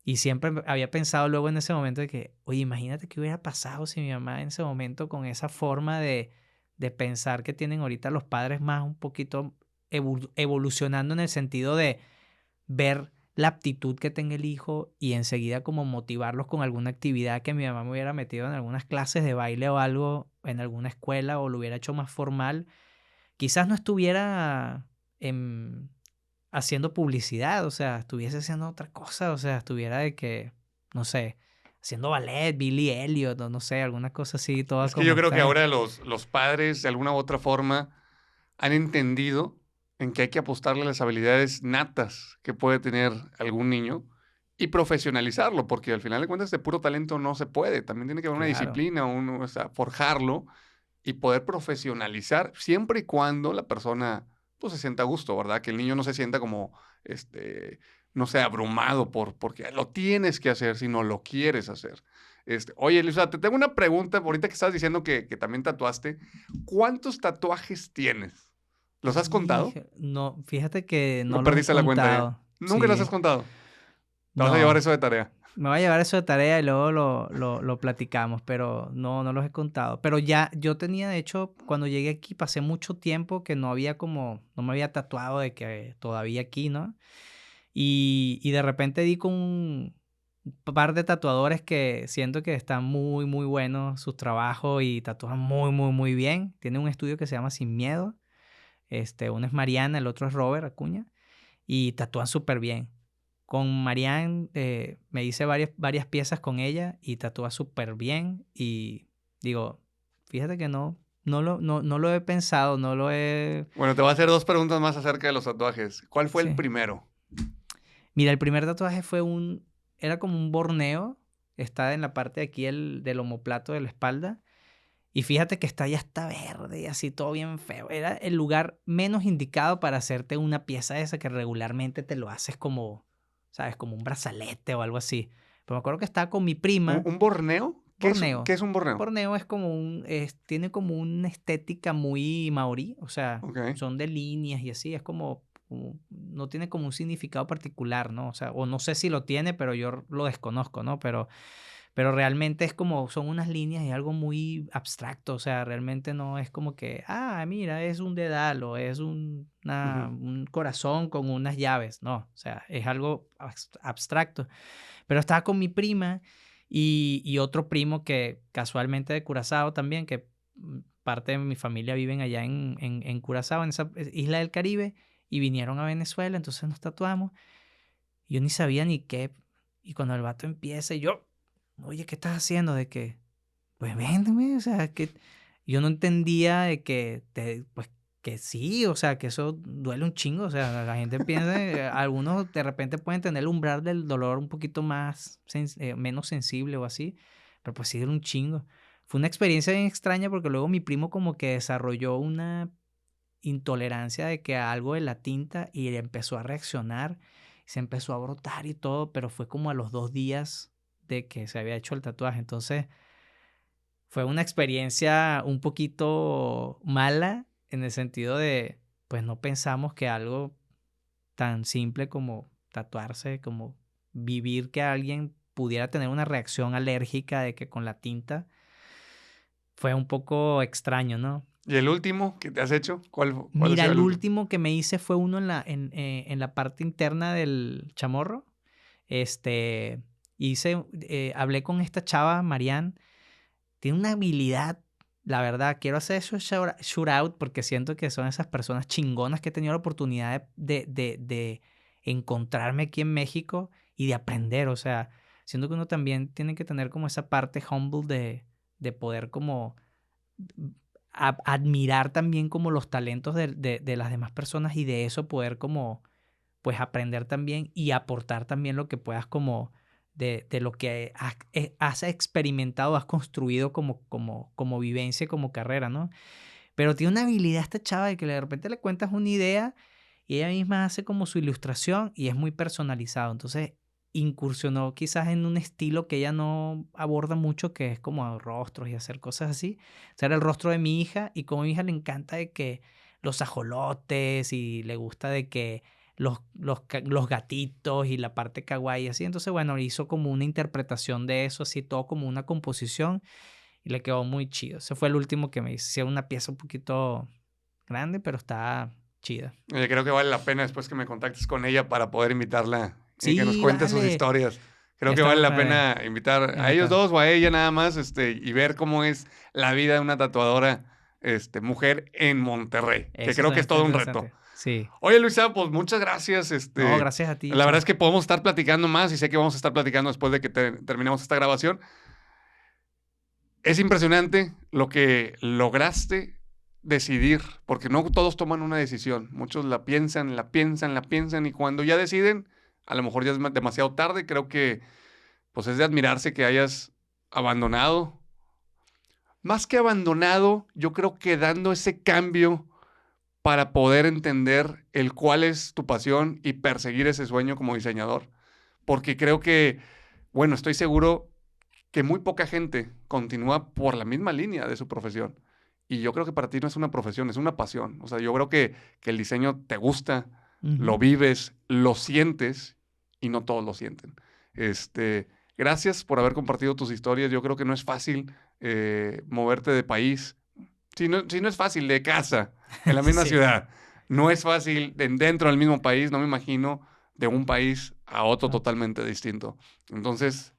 Y siempre había pensado luego en ese momento de que, oye, imagínate qué hubiera pasado si mi mamá en ese momento con esa forma de pensar que tienen ahorita los padres más un poquito evolucionando en el sentido de ver la aptitud que tenga el hijo y enseguida como motivarlos con alguna actividad que mi mamá me hubiera metido en algunas clases de baile o algo en alguna escuela o lo hubiera hecho más formal, quizás no estuviera haciendo publicidad, o sea, estuviese haciendo otra cosa, o sea, estuviera de que, no sé, haciendo ballet, Billy Elliot, o no sé, alguna cosa así, toda Es que yo como creo que está. ahora los padres, de alguna u otra forma, han entendido en que hay que apostarle a las habilidades natas que puede tener algún niño y profesionalizarlo, porque al final de cuentas de puro talento no se puede. También tiene que haber una Claro, disciplina, o sea, forjarlo y poder profesionalizar siempre y cuando la persona pues se sienta a gusto, ¿verdad? Que el niño no se sienta como, no sé, abrumado porque lo tienes que hacer si no lo quieres hacer. Oye, Elisa, te tengo una pregunta, ahorita que estabas diciendo que también tatuaste, ¿cuántos tatuajes tienes? ¿Los has contado? No, fíjate que ¿O no los he perdiste la cuenta ya? contado, ¿Nunca los has sí, contado? Te vas a llevar no. eso de tarea. Me voy a llevar eso de tarea y luego lo platicamos, pero no los he contado. Pero ya, yo tenía, de hecho, cuando llegué aquí, pasé mucho tiempo que no me había tatuado de que todavía aquí, ¿no? Y de repente di con un par de tatuadores que siento que están muy, muy buenos sus trabajos y tatúan muy, muy, muy bien. Tienen un estudio que se llama Sin Miedo. Uno es Mariana, el otro es Robert Acuña y tatúan súper bien. Con Marianne me hice varias piezas con ella y tatúa súper bien. Y digo, fíjate que no lo he pensado, no lo he... Bueno, te voy a hacer dos preguntas más acerca de los tatuajes. ¿Cuál fue el Sí. primero? Mira, el primer tatuaje era como un borneo, está en la parte de aquí del omóplato de la espalda. Y fíjate que está ya está verde y así todo bien feo. Era el lugar menos indicado para hacerte una pieza esa que regularmente te lo haces como, ¿sabes? Como un brazalete o algo así. Pero me acuerdo que estaba con mi prima. ¿Un borneo? ¿Qué Borneo. es un borneo? Borneo es como tiene como una estética muy maorí. O sea, Ok. son de líneas y así. Es no tiene como un significado particular, ¿no? O sea, o no sé si lo tiene, pero yo lo desconozco, ¿no? Pero realmente es como, son unas líneas y algo muy abstracto, o sea, realmente no es como que, mira, es un dedal o es Ujú. un corazón con unas llaves, no, o sea, es algo abstracto. Pero estaba con mi prima y otro primo que casualmente de Curazao también, que parte de mi familia viven allá en Curazao, en esa isla del Caribe, y vinieron a Venezuela, entonces nos tatuamos. Yo ni sabía ni qué, y cuando el vato empieza, y yo... Oye, ¿qué estás haciendo? De que, pues véndeme, o sea, que yo no entendía de pues que sí, o sea, que eso duele un chingo, o sea, la gente piensa, algunos de repente pueden tener el umbral del dolor un poquito más, menos sensible o así, pero pues sí duele un chingo. Fue una experiencia bien extraña porque luego mi primo como que desarrolló una intolerancia de que a algo de la tinta y empezó a reaccionar, se empezó a brotar y todo, pero fue como a los 2 días de que se había hecho el tatuaje. Entonces fue una experiencia un poquito mala en el sentido de, pues no pensamos que algo tan simple como tatuarse, como vivir que alguien pudiera tener una reacción alérgica de que con la tinta fue un poco extraño, ¿no? ¿Y el último que te has hecho? ¿Cuál ha Mira, sido el el último? último que me hice fue uno en la parte interna del chamorro. Hablé con esta chava, Marianne. Tiene una habilidad la verdad, quiero hacer eso shout out porque siento que son esas personas chingonas que he tenido la oportunidad de encontrarme aquí en México y de aprender. O sea, siento que uno también tiene que tener como esa parte humble de poder como admirar también como los talentos de las demás personas y de eso poder como pues aprender también y aportar también lo que puedas como de lo que has experimentado, has construido como vivencia, como carrera, ¿no? Pero tiene una habilidad esta chava de que de repente le cuentas una idea y ella misma hace como su ilustración y es muy personalizado. Entonces incursionó quizás en un estilo que ella no aborda mucho, que es como rostros y hacer cosas así. O sea, era el rostro de mi hija y como a mi hija le encanta de que los ajolotes y le gusta de que los gatitos y la parte kawaii así. Entonces, bueno, hizo como una interpretación de eso, así todo como una composición y le quedó muy chido. Ese fue el último que me hice. Sí, una pieza un poquito grande, pero está chida. Creo que vale la pena después que me contactes con ella para poder invitarla y que nos Sí, cuente sus vale. historias. Creo Ya que está vale muy la padre. pena invitar a ellos dos o a ella nada más y ver cómo es la vida de una tatuadora mujer en Monterrey, que Eso creo que también es está todo un reto. interesante. Sí. Oye, Luisa, pues muchas gracias. No, gracias a ti. La verdad es que podemos estar platicando más y sé que vamos a estar platicando después de que terminemos esta grabación. Es impresionante lo que lograste decidir, porque no todos toman una decisión. Muchos la piensan y cuando ya deciden, a lo mejor ya es demasiado tarde. Creo que pues es de admirarse que hayas abandonado. Más que abandonado, yo creo que dando ese cambio para poder entender el cuál es tu pasión y perseguir ese sueño como diseñador. Porque creo que, bueno, estoy seguro que muy poca gente continúa por la misma línea de su profesión. Y yo creo que para ti no es una profesión, es una pasión. O sea, yo creo que el diseño te gusta, lo vives, lo sientes y no todos lo sienten. Gracias por haber compartido tus historias. Yo creo que no es fácil moverte de país. Si no es fácil, de casa, en la misma Sí. ciudad. No es fácil dentro del mismo país, no me imagino, de un país a otro totalmente distinto. Entonces,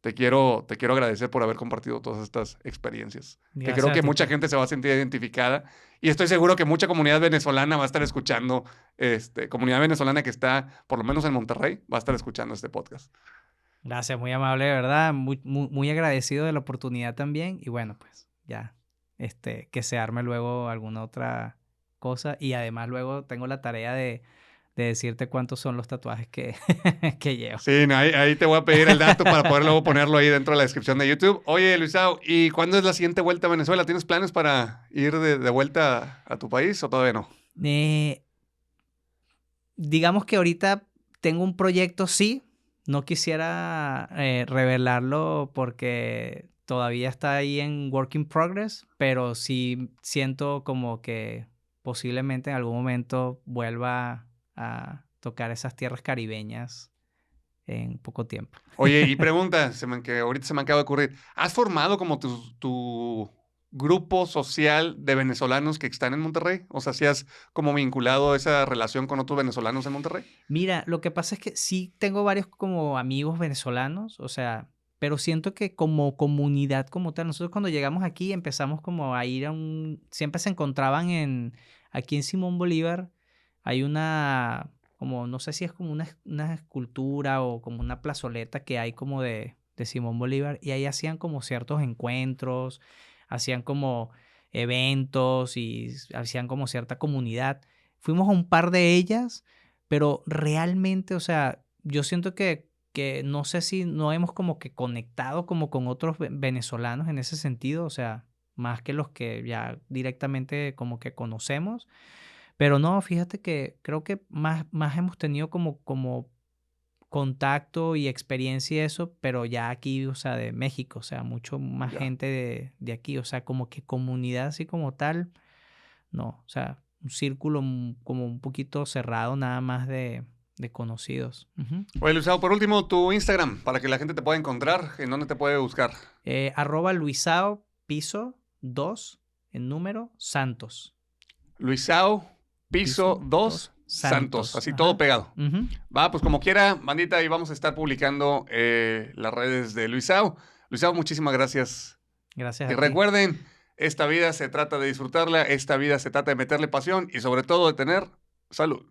te quiero agradecer por haber compartido todas estas experiencias. Gracias que creo a que ti, mucha pues. gente se va a sentir identificada y estoy seguro que mucha comunidad venezolana va a estar escuchando, comunidad venezolana que está, por lo menos en Monterrey, va a estar escuchando este podcast. Gracias, muy amable, de verdad. Muy agradecido de la oportunidad también. Y bueno, pues ya, que se arme luego alguna otra cosa. Y además luego tengo la tarea de decirte cuántos son los tatuajes que, que llevo. Sí, no, ahí te voy a pedir el dato para poder luego ponerlo ahí dentro de la descripción de YouTube. Oye, Luisao, ¿y cuándo es la siguiente vuelta a Venezuela? ¿Tienes planes para ir de vuelta a tu país o todavía no? Digamos que ahorita tengo un proyecto, sí. No quisiera revelarlo porque todavía está ahí en work in progress, pero sí siento como que posiblemente en algún momento vuelva a tocar esas tierras caribeñas en poco tiempo. Oye, y pregunta, que ahorita se me acaba de ocurrir. ¿Has formado como tu grupo social de venezolanos que están en Monterrey? O sea, ¿si has como vinculado esa relación con otros venezolanos en Monterrey? Mira, lo que pasa es que sí tengo varios como amigos venezolanos, o sea, pero siento que como comunidad como tal, nosotros cuando llegamos aquí empezamos como a ir siempre se encontraban aquí en Simón Bolívar, hay como, no sé si es como una escultura o como una plazoleta que hay como de Simón Bolívar y ahí hacían como ciertos encuentros, hacían como eventos y hacían como cierta comunidad. Fuimos a un par de ellas. Pero realmente, o sea, yo siento que no sé si no hemos como que conectado como con otros venezolanos en ese sentido, o sea, más que los que ya directamente como que conocemos. Pero no, fíjate que creo que más hemos tenido como contacto y experiencia y eso, pero ya aquí, o sea, de México, o sea, mucho más Ya. gente de aquí, o sea, como que comunidad así como tal, no, o sea, un círculo como un poquito cerrado nada más de conocidos. Ujú. Oye, Luisao, por último, tu Instagram, para que la gente te pueda encontrar, ¿en dónde te puede buscar? @Luisao piso 2 en número Santos. Luisao Piso 2 2 Santos, así Ajá. todo pegado. Ujú. Va, pues como quiera, bandita, ahí vamos a estar publicando las redes de Luisao. Luisao, muchísimas gracias. Gracias Y a ti. recuerden, Esta vida se trata de disfrutarla, esta vida se trata de meterle pasión y sobre todo de tener salud.